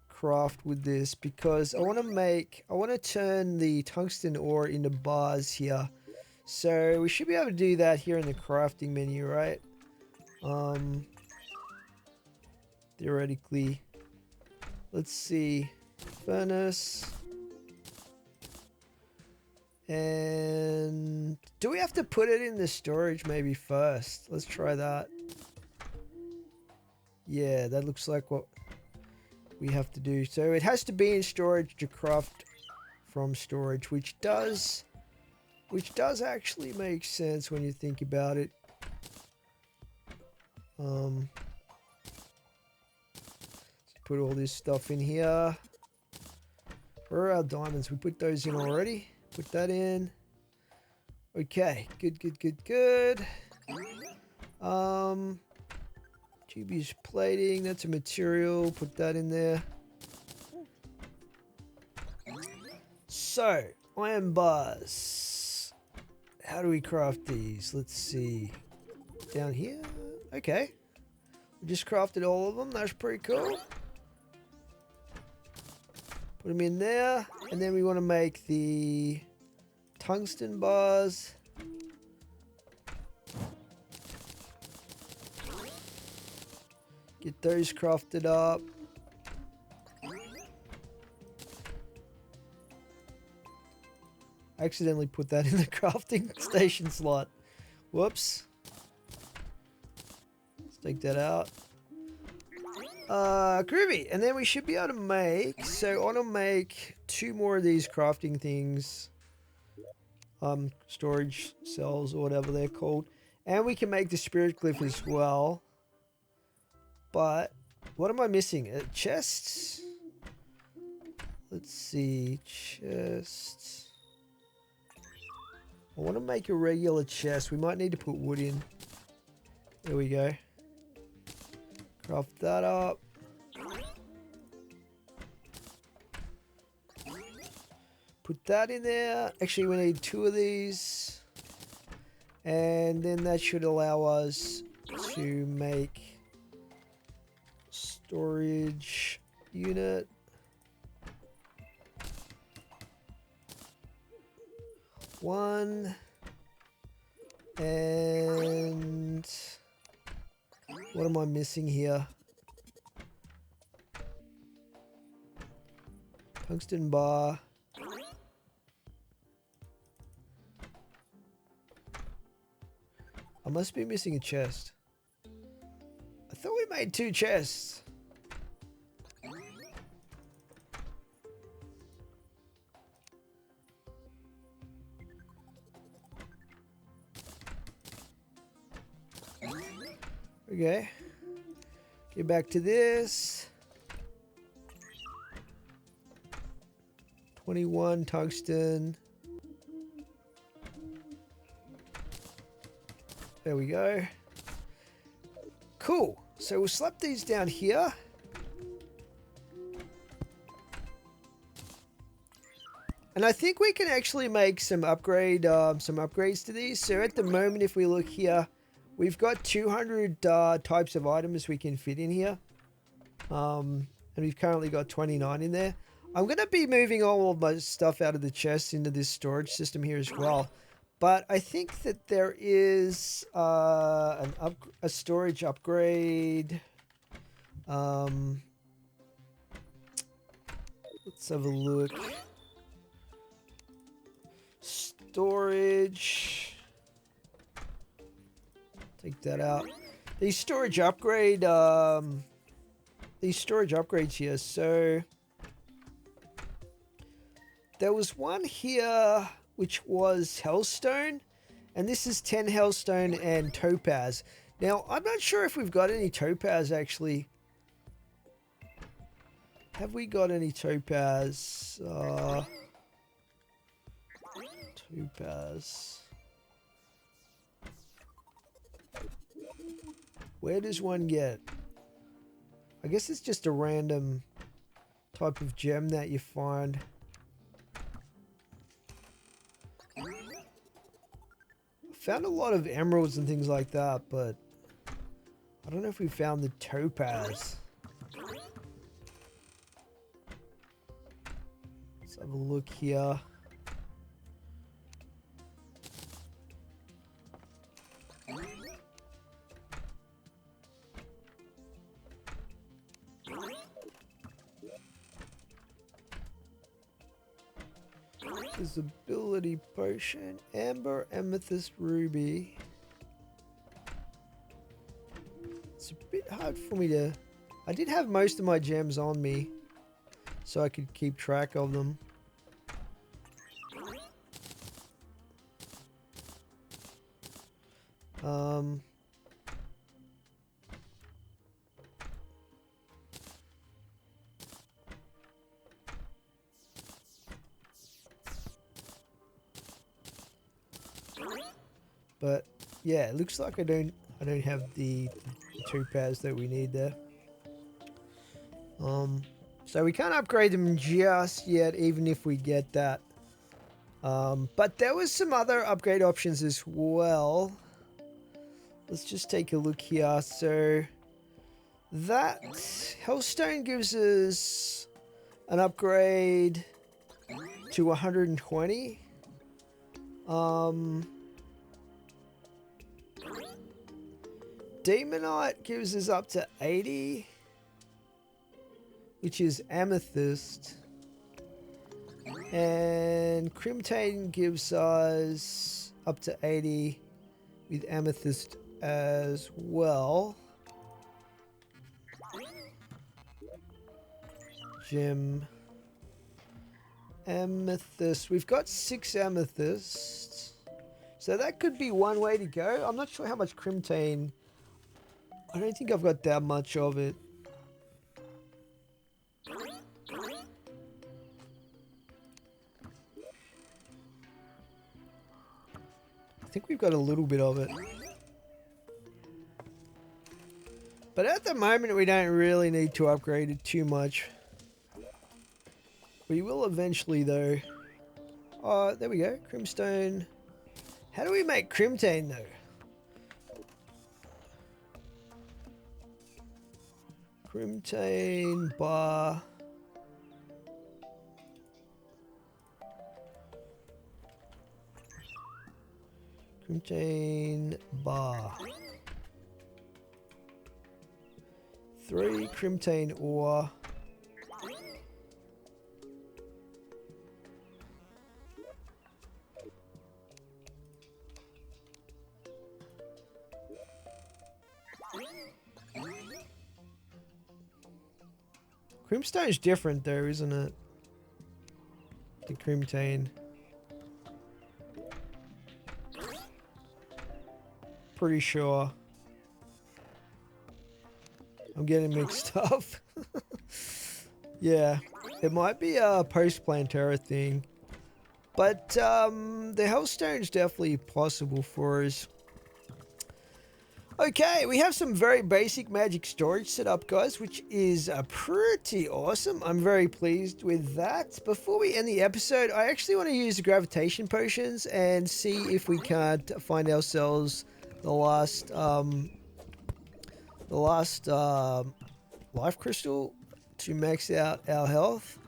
craft with this, because I want to turn the tungsten ore into bars here. So we should be able to do that here in the crafting menu, right? Theoretically. Let's see. Furnace. And do we have to put it in the storage maybe first? Let's try that. Yeah, that looks like what we have to do. So it has to be in storage to craft from storage, which does actually make sense when you think about it. Let's put all this stuff in here. Where are our diamonds? We put those in already. Put that in. Okay, good. Dubious plating, that's a material. Put that in there. So, iron bars. How do we craft these? Let's see. Down here? Okay. We just crafted all of them. That's pretty cool. Put them in there. And then we want to make the tungsten bars. Get those crafted up. I accidentally put that in the crafting station slot. Whoops. Let's take that out. Groovy. And then we should be able to make, so I want to make 2 more of these crafting things. Storage cells or whatever they're called. And we can make the spirit glyph as well. But what am I missing? Chests? Let's see. Chests. I want to make a regular chest. We might need to put wood in. There we go. Craft that up. Put that in there. Actually, we need 2 of these. And then that should allow us to make storage unit. One. And what am I missing here? Tungsten bar. I must be missing a chest. I thought we made 2 chests. Okay. Get back to this. 21 tungsten. There we go. Cool. So we'll slap these down here. And I think we can actually make some upgrades to these. So at the moment, if we look here, we've got 200 types of items we can fit in here. And we've currently got 29 in there. I'm going to be moving all of my stuff out of the chest into this storage system here as well. But I think that there is a storage upgrade. Let's have a look. Storage. Take that out. These storage upgrades here. So there was one here which was hellstone, and this is 10 hellstone and topaz. Now I'm not sure if we've got any topaz actually. Have we got any topaz? Topaz. Where does one get? I guess it's just a random type of gem that you find. Found a lot of emeralds and things like that, but I don't know if we found the topaz. Let's have a look here. Visibility potion, amber, amethyst, ruby. It's a bit hard for me to... I did have most of my gems on me, so I could keep track of them. But yeah, it looks like I don't have the topaz that we need there. So we can't upgrade them just yet, even if we get that. But there was some other upgrade options as well. Let's just take a look here. So that hellstone gives us an upgrade to 120. Demonite gives us up to 80, which is amethyst. And crimtane gives us up to 80 with amethyst as well. Gem. Amethyst. We've got 6 amethysts. So that could be one way to go. I'm not sure how much crimtane. I don't think I've got that much of it. I think we've got a little bit of it. But at the moment, we don't really need to upgrade it too much. We will eventually, though. Oh, there we go. Crimstone. How do we make crimtane, though? Crimtane bar. Crimtane bar. 3 crimtane ore. Crimstone's different though, isn't it? The crimtane. Pretty sure. I'm getting mixed up. Yeah, it might be a post-Plantera thing. But the Hellstone's definitely possible for us. Okay, we have some very basic magic storage set up, guys, which is pretty awesome. I'm very pleased with that. Before we end the episode, I actually want to use the gravitation potions and see if we can't find ourselves the last life crystal to max out our health.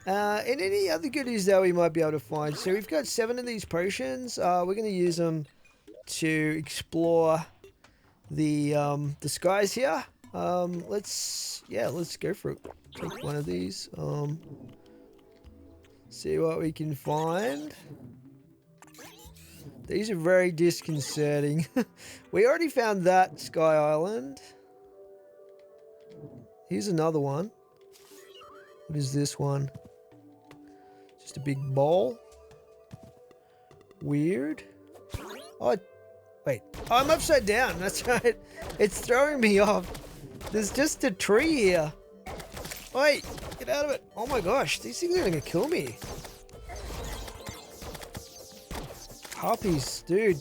And any other goodies that we might be able to find. So we've got 7 of these potions. We're going to use them to explore the skies here. Let's go for it. Take one of these. See what we can find. These are very disconcerting. We already found that Sky Island. Here's another one. What is this one? Just a big bowl. Weird. Oh, wait. Oh, I'm upside down. That's right. It's throwing me off. There's just a tree here. Wait, get out of it. Oh my gosh, these things are gonna kill me. Harpies, dude.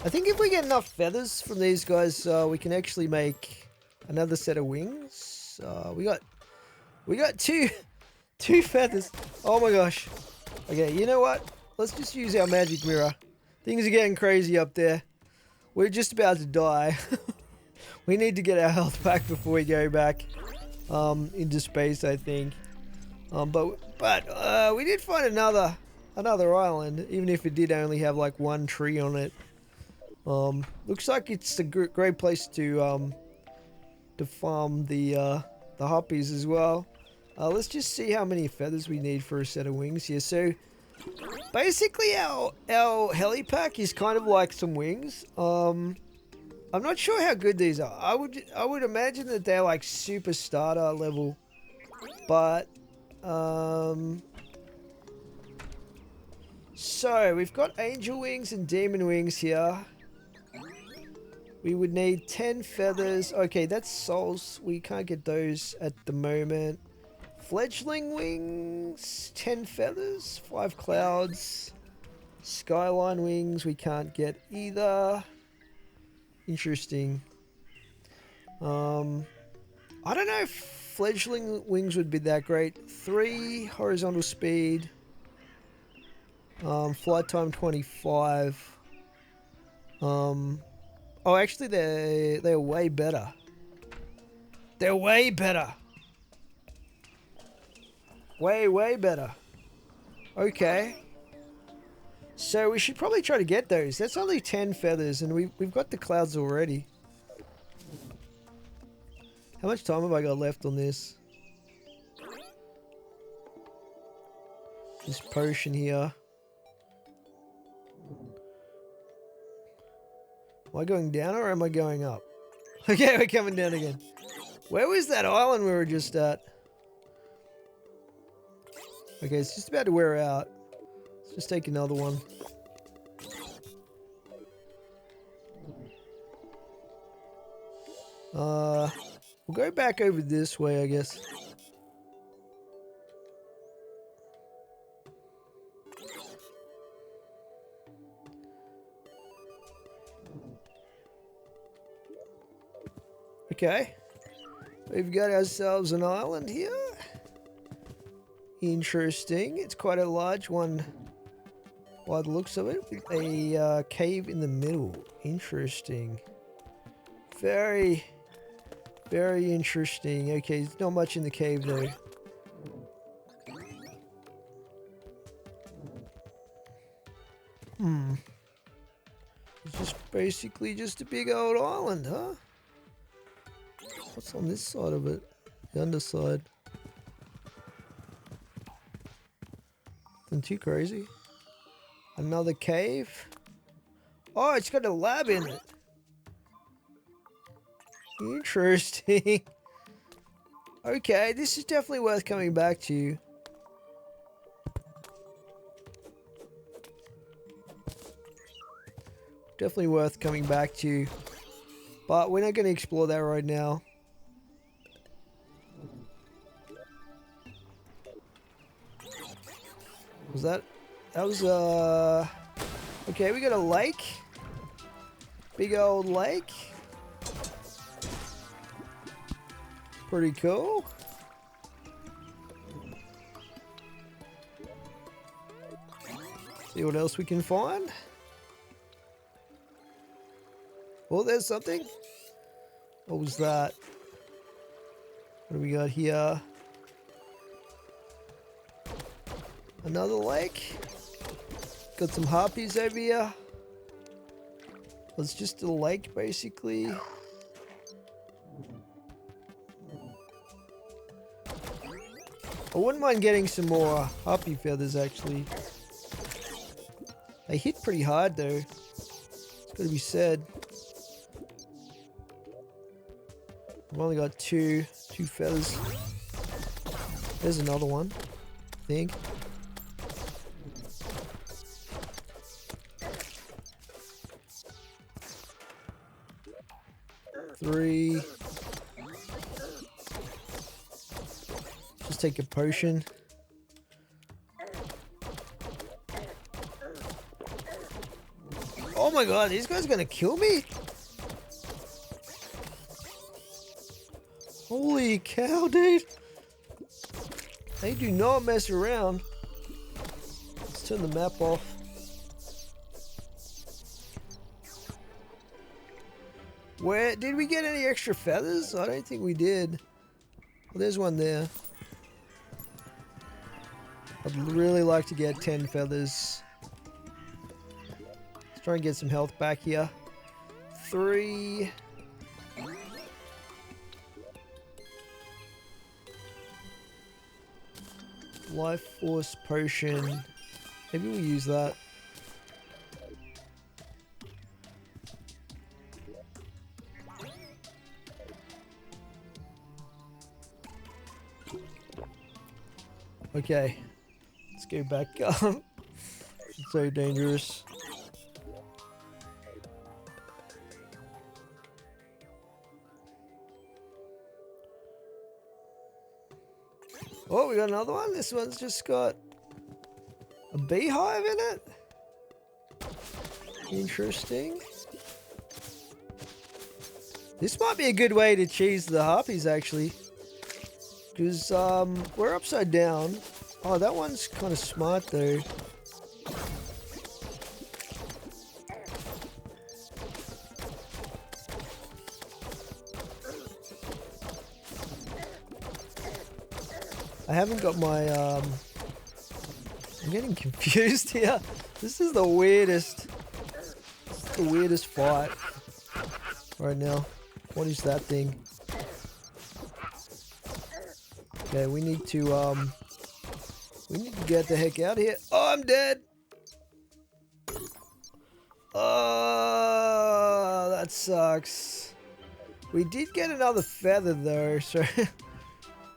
I think if we get enough feathers from these guys, we can actually make another set of wings. We got two feathers. Oh my gosh. Okay, you know what? Let's just use our magic mirror. Things are getting crazy up there. We're just about to die. We need to get our health back before we go back into space, I think. But we did find another island, even if it did only have like one tree on it. Looks like it's a great place to farm the harpies as well. Let's just see how many feathers we need for a set of wings here. So basically our helipack is kind of like some wings. I'm not sure how good these are. I would imagine that they're like super starter level, but so we've got angel wings and demon wings here. We would need 10 feathers. Okay, that's souls. We can't get those at the moment. Fledgling wings, 10 feathers, 5 clouds. Skyline wings, we can't get either. Interesting. I don't know if fledgling wings would be that great. 3 horizontal speed. Flight time 25. Oh, actually, they're way better. They're way better. Way better. Okay. So we should probably try to get those. That's only 10 feathers, and we've got the clouds already. How much time have I got left on this? This potion here. Am I going down or am I going up? Okay, we're coming down again. Where was that island we were just at? Okay, it's just about to wear out. Let's just take another one. We'll go back over this way, I guess. Okay. We've got ourselves an island here. Interesting. It's quite a large one by the looks of it, with a cave in the middle. Interesting. Very, very interesting. Okay, there's not much in the cave though. It's just basically just a big old island, huh? What's on this side of it? The underside. Nothing too crazy. Another cave. Oh, it's got a lab in it. Interesting. Okay, this is definitely worth coming back to. Definitely worth coming back to. But we're not going to explore that right now. Was that... That was, okay, we got a lake. Big old lake. Pretty cool. See what else we can find. Oh, there's something. What was that? What do we got here? Another lake. Got some harpies over here. It's just a lake, basically. I wouldn't mind getting some more harpy feathers, actually. They hit pretty hard, though. It's gotta be said. I've only got two feathers. There's another one, I think. Three. Just take a potion. Oh my god, these guys are gonna kill me? Holy cow, dude. They do not mess around. Let's turn the map off. Where did we get any extra feathers? I don't think we did. Well, there's one there. I'd really like to get 10 feathers. Let's try and get some health back here. 3. Life Force Potion. Maybe we'll use that. Okay, let's go back up. It's so dangerous. Oh, we got another one. This one's just got a beehive in it. Interesting. This might be a good way to cheese the harpies, actually. Because we're upside down. Oh, that one's kind of smart though. I haven't got my I'm getting confused here. This is the weirdest fight right now. What is that thing? Okay, we need to get the heck out of here. Oh, I'm dead. Oh, that sucks. We did get another feather though, so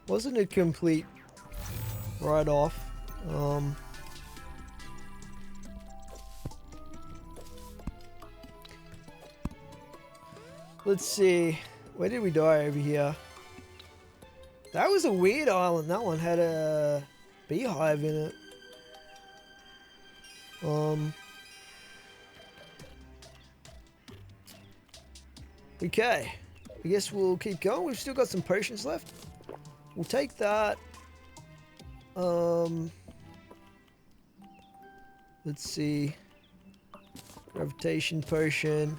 wasn't a complete write-off. Let's see. Where did we die over here? That was a weird island. That one had a beehive in it. Okay. I guess we'll keep going. We've still got some potions left. We'll take that. Let's see. Gravitation potion.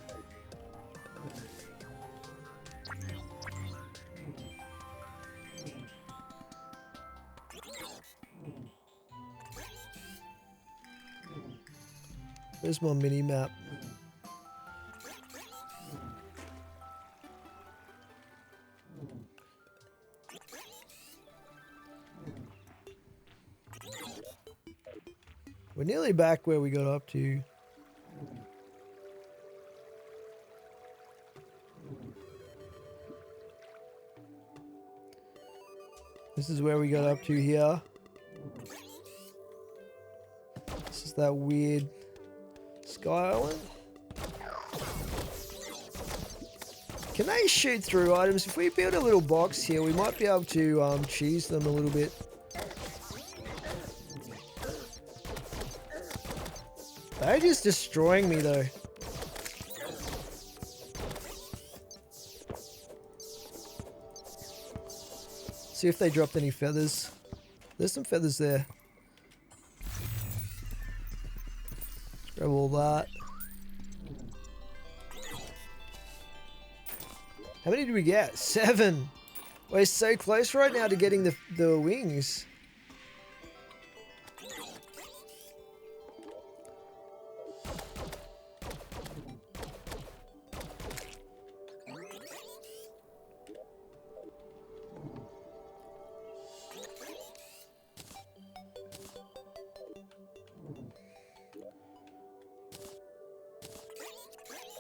There's my mini map. We're nearly back where we got up to. This is where we got up to here. This is that weird sky island. Can they shoot through items? If we build a little box here, we might be able to cheese them a little bit. They're just destroying me though. See if they dropped any feathers. There's some feathers there. Let's grab all that. How many did we get? 7. We're so close right now to getting the wings.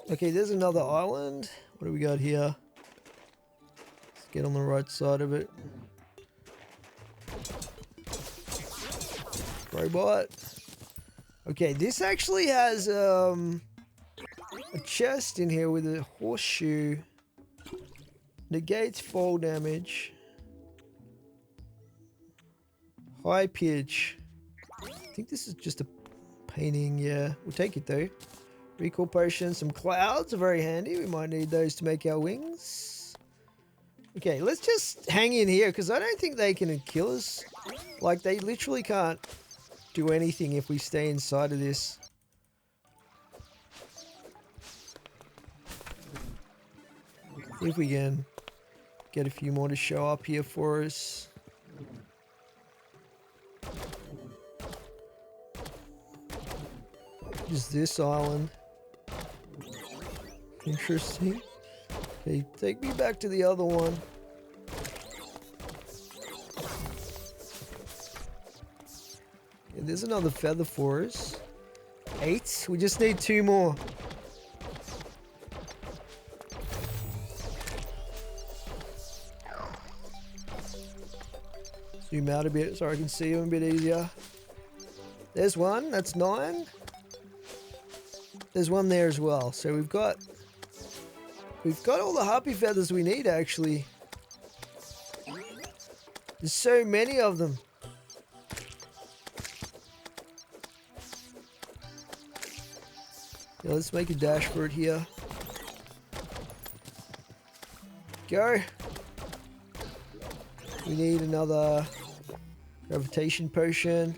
Okay, there's another island. What do we got here? Let's get on the right side of it. Robot. Okay, this actually has a chest in here with a horseshoe. Negates fall damage. High pitch. I think this is just a painting, yeah. We'll take it though. Recall potion, some clouds are very handy. We might need those to make our wings. Okay, let's just hang in here because I don't think they can kill us. Like, they literally can't do anything if we stay inside of this. See if we can get a few more to show up here for us. Just this island. Interesting. Okay, take me back to the other one. Okay, there's another feather for us. 8. We just need 2 more. Zoom out a bit so I can see them a bit easier. There's one. That's 9. There's one there as well. So we've got all the harpy feathers we need actually. There's so many of them. Yeah, let's make a dash for it here. Go. We need another gravitation potion.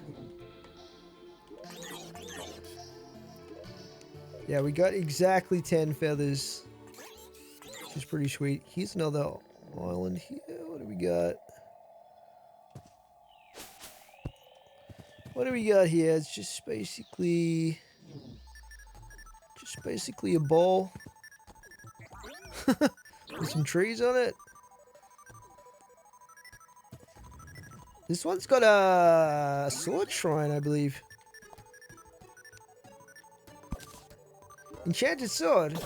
Yeah, we got exactly 10 feathers, which is pretty sweet. Here's another island here. What do we got? What do we got here? It's just basically a bowl with some trees on it. This one's got a sword shrine, I believe. Enchanted sword.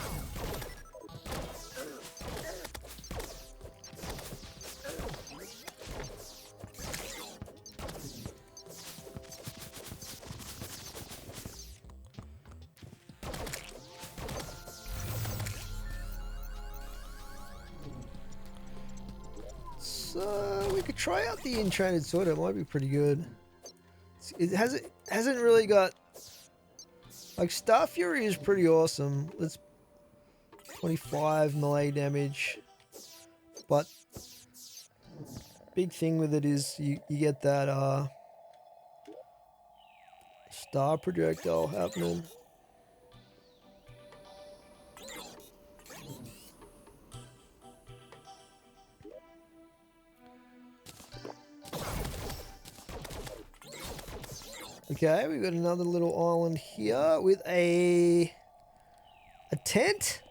So we could try out the enchanted sword. It might be pretty good. It hasn't really got, like, Star Fury is pretty awesome. Let's 25 melee damage, but big thing with it is you get that star projectile happening. Okay, we've got another little island here with a tent.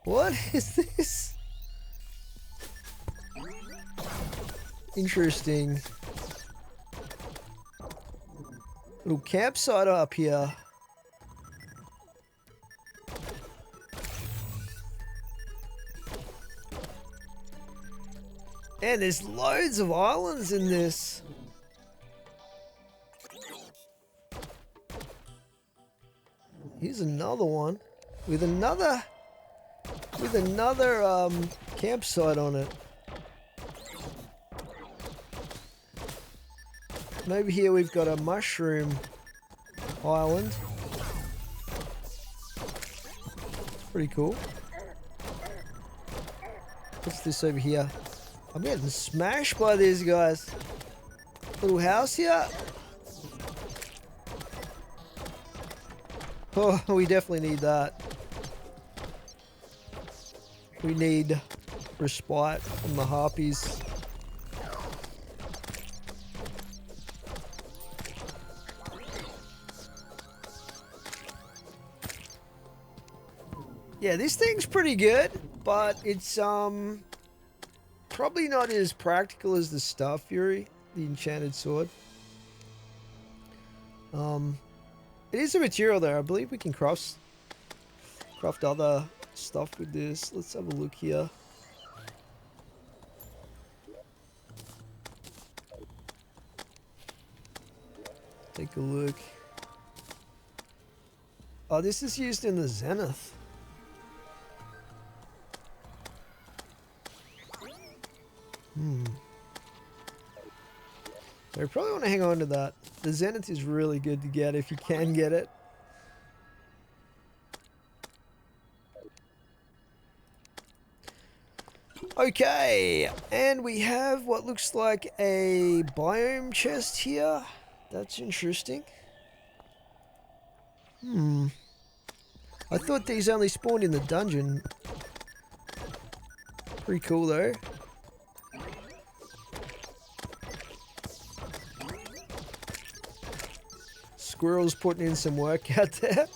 What is this? Interesting. Little campsite up here. And there's loads of islands in this. Here's another one with another campsite on it. And over here we've got a mushroom island. It's pretty cool. What's this over here? I'm getting smashed by these guys. Little house here. Oh, we definitely need that. We need respite from the harpies. Yeah, this thing's pretty good, but it's probably not as practical as the Star Fury, the enchanted sword. It is a material there. I believe we can craft other stuff with this. Let's have a look here. Take a look. Oh, this is used in the Zenith. So I probably want to hang on to that. The Zenith is really good to get if you can get it. Okay, and we have what looks like a biome chest here. That's interesting. I thought these only spawned in the dungeon. Pretty cool though. Squirrel's putting in some work out there.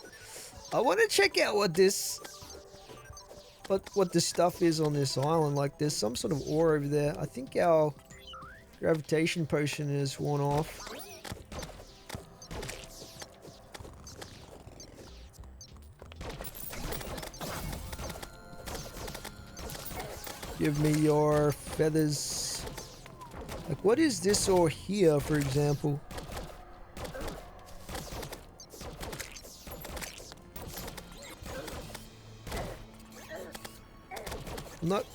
I want to check out what this stuff is on this island. Like, there's some sort of ore over there. I think our gravitation potion is worn off. Give me your feathers. Like, what is this ore here, for example?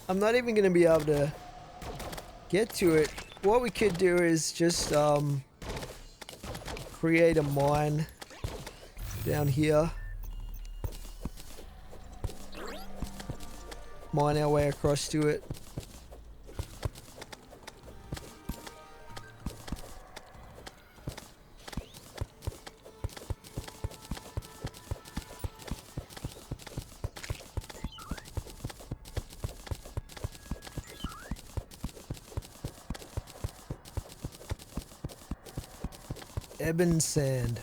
I'm not even going to be able to get to it. What we could do is just create a mine down here. Mine our way across to it. Ebon sand.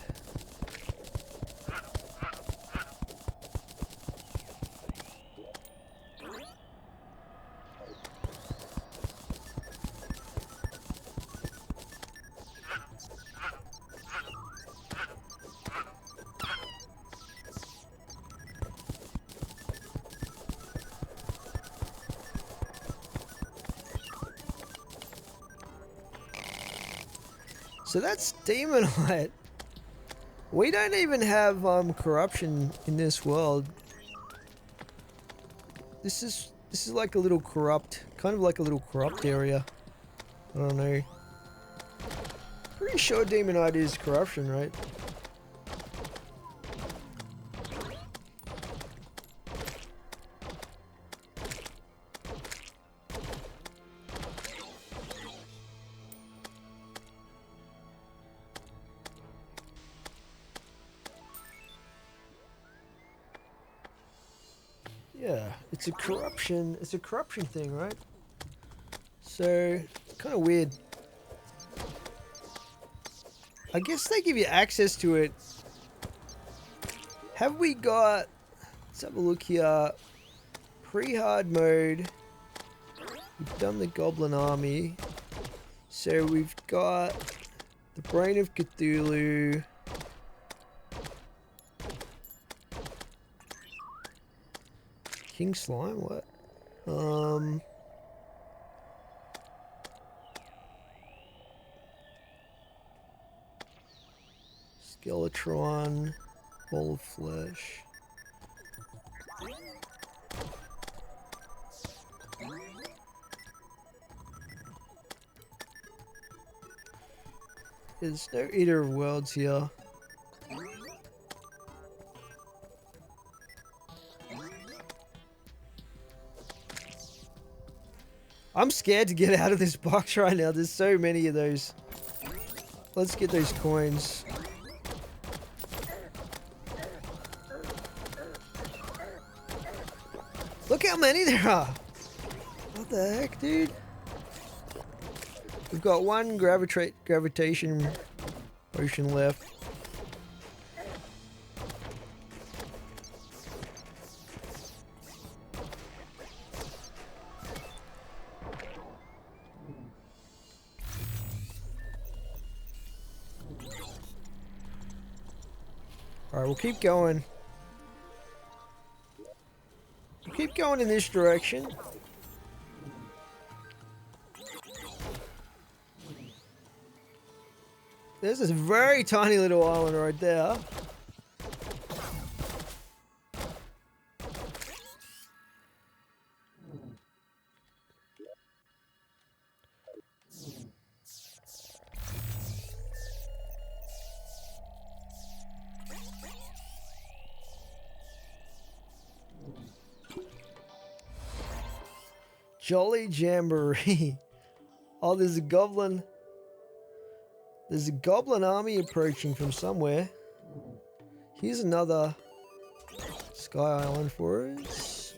So that's demonite. We don't even have corruption in this world. This is This is like a little corrupt, kind of like a little corrupt area. I don't know. Pretty sure Demonite is corruption, right? Yeah, it's a corruption thing, right? So, kind of weird. I guess they give you access to it. Have we got, let's have a look here. Pre-hard mode. We've done the Goblin Army. So we've got the Brain of Cthulhu. King Slime, what? Skeletron, Ball of Flesh. There's no Eater of Worlds here. I'm scared to get out of this box right now. There's so many of those. Let's get those coins. Look how many there are. What the heck, dude? We've got one gravitation potion left. Alright, we'll keep going. We'll keep going in this direction. There's this very tiny little island right there. Jolly Jamboree. Oh, there's a goblin. There's a goblin army approaching from somewhere. Here's another Sky Island for us.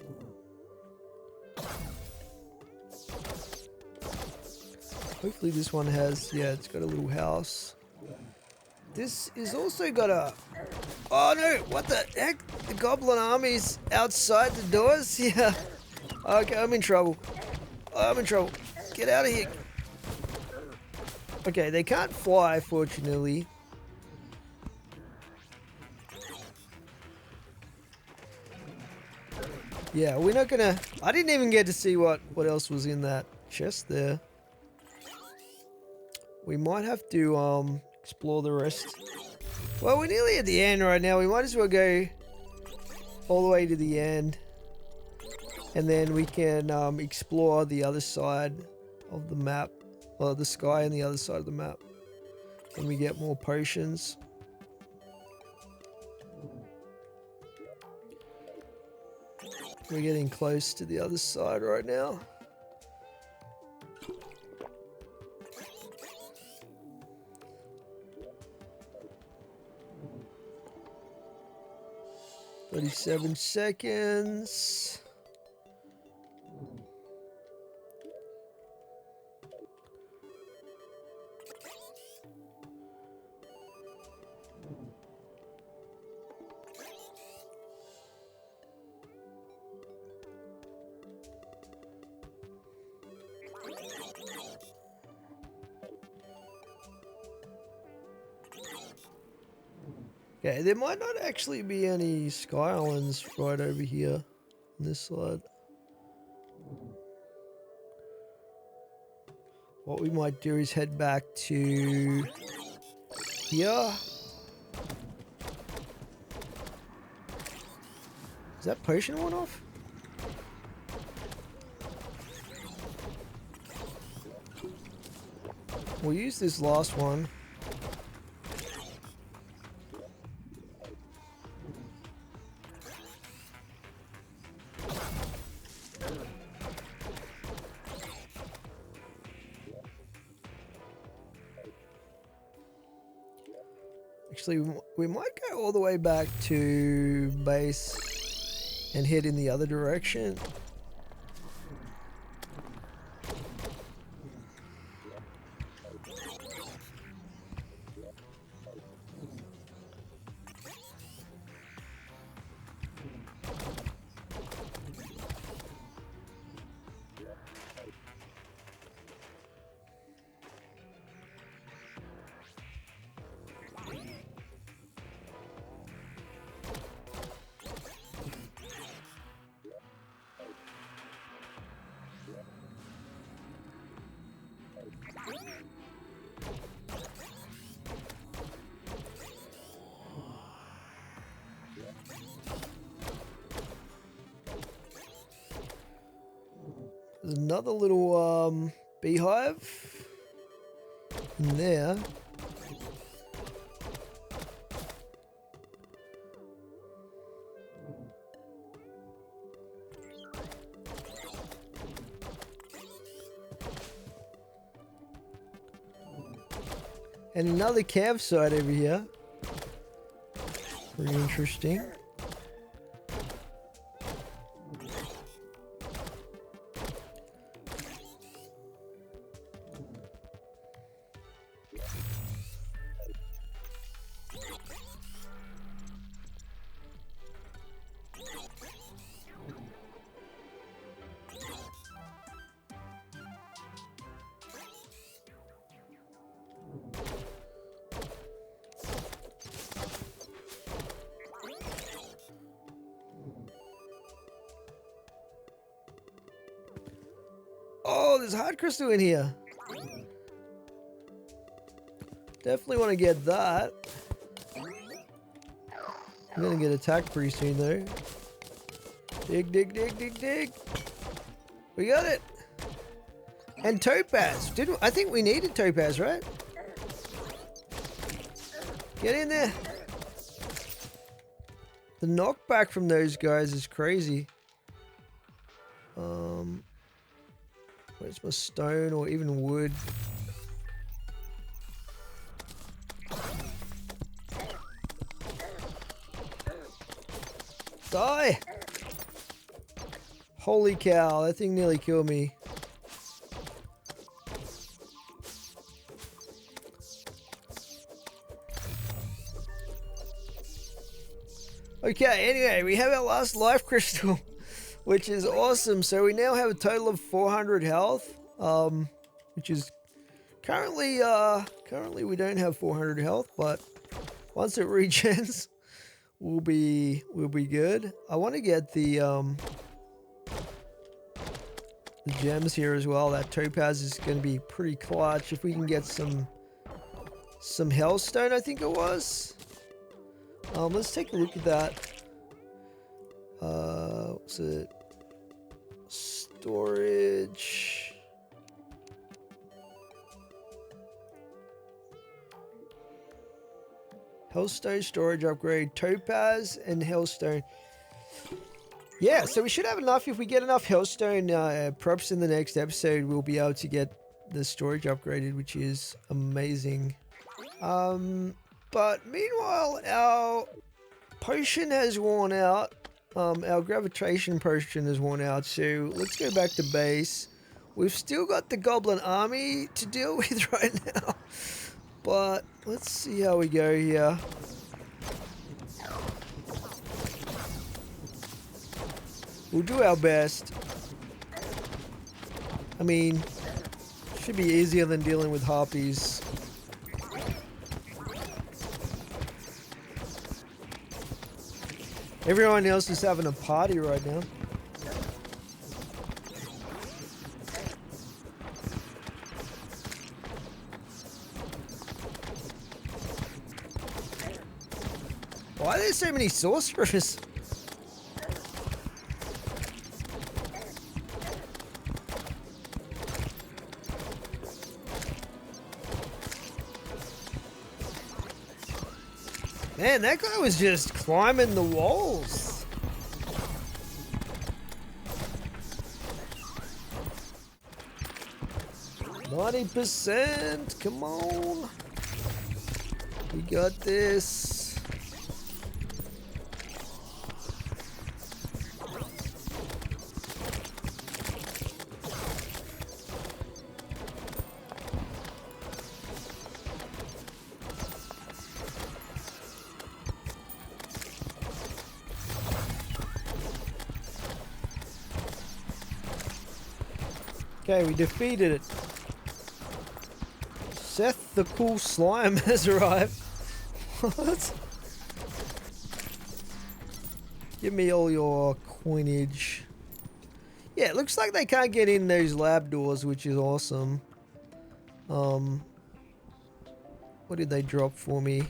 Hopefully this one has, yeah, it's got a little house. This is also got a... Oh no, what the heck? The goblin army's outside the doors? Yeah. Okay, I'm in trouble. I'm in trouble. Get out of here. Okay, they can't fly, fortunately. Yeah, we're not gonna... I didn't even get to see what else was in that chest there. We might have to explore the rest. Well, we're nearly at the end right now. We might as well go all the way to the end. And then we can explore the other side of the map. Well, the sky on the other side of the map. And we get more potions. We're getting close to the other side right now. "37 seconds. Okay, there might not actually be any Sky Islands right over here on this side. What we might do is head back to here. Is that potion one off? We'll use this last one. Actually, we might go all the way back to base and head in the other direction. There's another little beehive in there. And another campsite over here. Pretty interesting. Oh, there's hard crystal in here. Definitely want to get that. I'm gonna get attacked pretty soon though. Dig, dig, dig, dig, dig. We got it. And topaz. I think we needed topaz, right? Get in there. The knockback from those guys is crazy. Where's my stone or even wood? Die! Holy cow, that thing nearly killed me. Okay, anyway, we have our last life crystal, which is awesome. So we now have a total of 400 health, which is currently we don't have 400 health, but once it regens, we'll be good. I want to get the gems here as well. That topaz is going to be pretty clutch if we can get some hellstone, I think it was. Let's take a look at that. What's it? Storage. Hellstone storage upgrade, topaz and hellstone. Yeah, so we should have enough. If we get enough hellstone, perhaps in the next episode, we'll be able to get the storage upgraded, which is amazing. But meanwhile, our potion has worn out. Our gravitation potion has worn out. So let's go back to base. We've still got the goblin army to deal with right now. But let's see how we go here. We'll do our best. I mean, should be easier than dealing with harpies. Everyone else is having a party right now. Why are there so many sorcerers? Man, that guy was just climbing the walls. 90%, come on. We got this. Okay, we defeated it. Seth the cool slime has arrived. What? Give me all your coinage. Yeah, it looks like they can't get in those lab doors, which is awesome. What did they drop for me?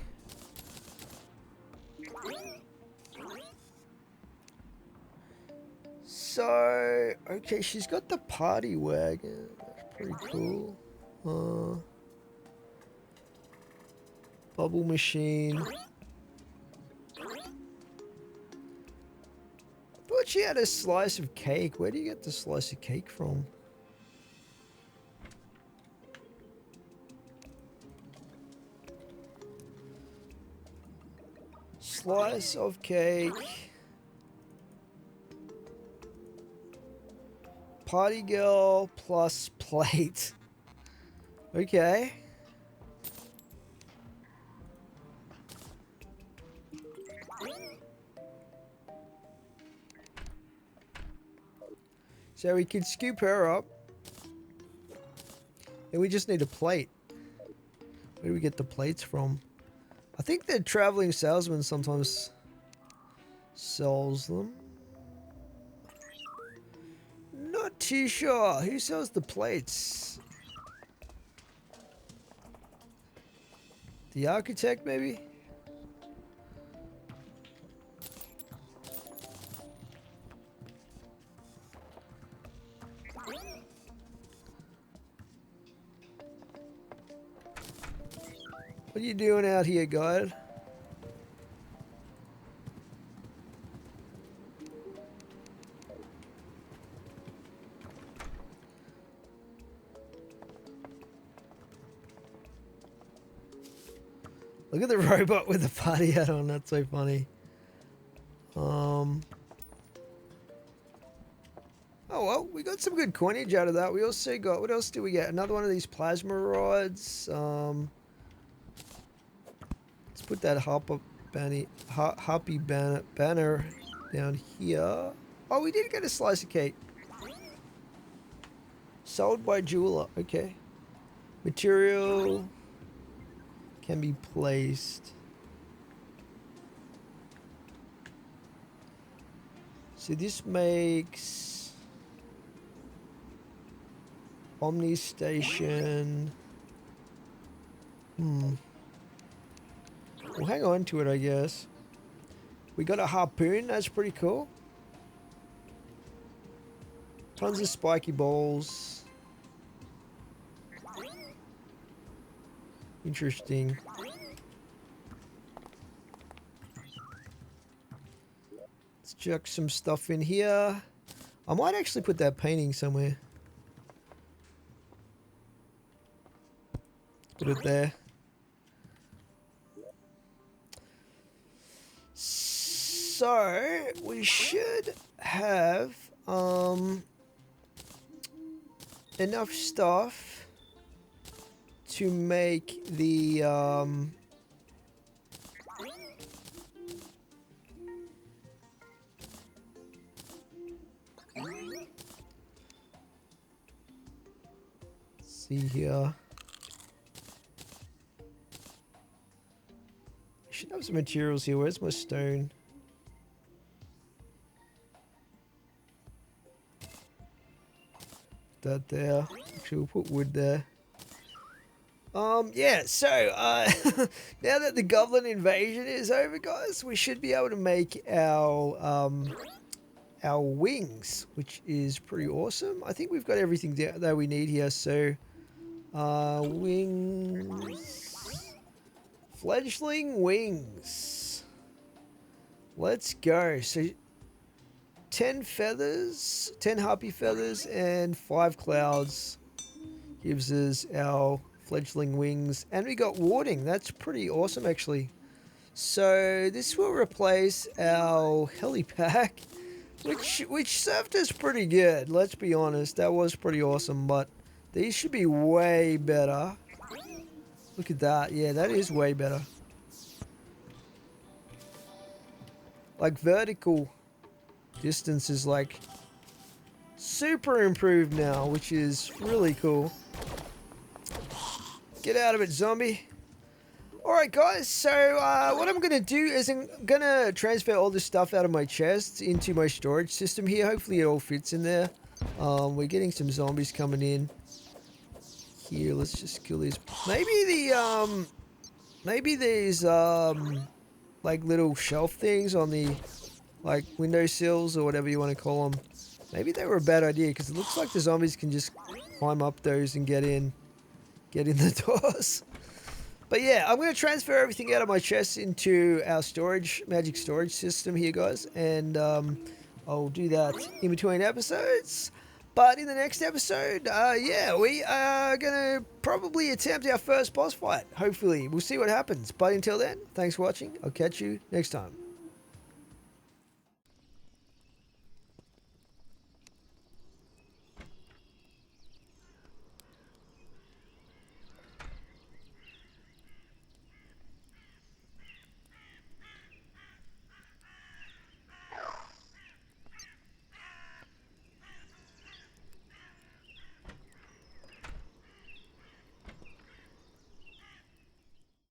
So, okay, she's got the party wagon. That's pretty cool. Bubble machine. Thought she had a slice of cake. Where do you get the slice of cake from? Slice of cake. Party girl plus plate. Okay. So we can scoop her up. And we just need a plate. Where do we get the plates from? I think the traveling salesman sometimes sells them. Not too sure. Who sells the plates? The architect, maybe? What are you doing out here, guide? Look at the robot with the party hat on. That's so funny. Oh well, we got some good coinage out of that. We also got, what else did we get? Another one of these plasma rods. Let's put that happy banner down here. Oh, we did get a slice of cake. Sold by jeweler. Okay. Material can be placed. So this makes Omni Station. We'll hang on to it, I guess. We got a harpoon. That's pretty cool. Tons of spiky balls. Interesting. Let's chuck some stuff in here. I might actually put that painting somewhere. Put it there. So we should have enough stuff to make the see here. I should have some materials here. Where's my stone? That there. Actually, we'll put wood there. Yeah, so, now that the goblin invasion is over, guys, we should be able to make our wings, which is pretty awesome. I think we've got everything that we need here, so, wings, Fledgling wings. Let's go. So 10 feathers, 10 harpy feathers, and 5 clouds gives us our fledgling wings. And we got warding. That's pretty awesome, actually. So this will replace our helipack, which served us pretty good. Let's be honest, that was pretty awesome. But these should be way better. Look at that. Yeah, that is way better. Like vertical distance is like super improved now, which is really cool. Get out of it, zombie. Alright guys, so what I'm going to do is I'm going to transfer all this stuff out of my chest into my storage system here. Hopefully it all fits in there. We're getting some zombies coming in. Here, let's just kill these. Maybe these like little shelf things on the like windowsills or whatever you want to call them. Maybe they were a bad idea because it looks like the zombies can just climb up those and get in the doors. But yeah, I'm going to transfer everything out of my chest into our magic storage system here, guys. And I'll do that in between episodes. But in the next episode, yeah, we are going to probably attempt our first boss fight. Hopefully, we'll see what happens. But until then, thanks for watching. I'll catch you next time.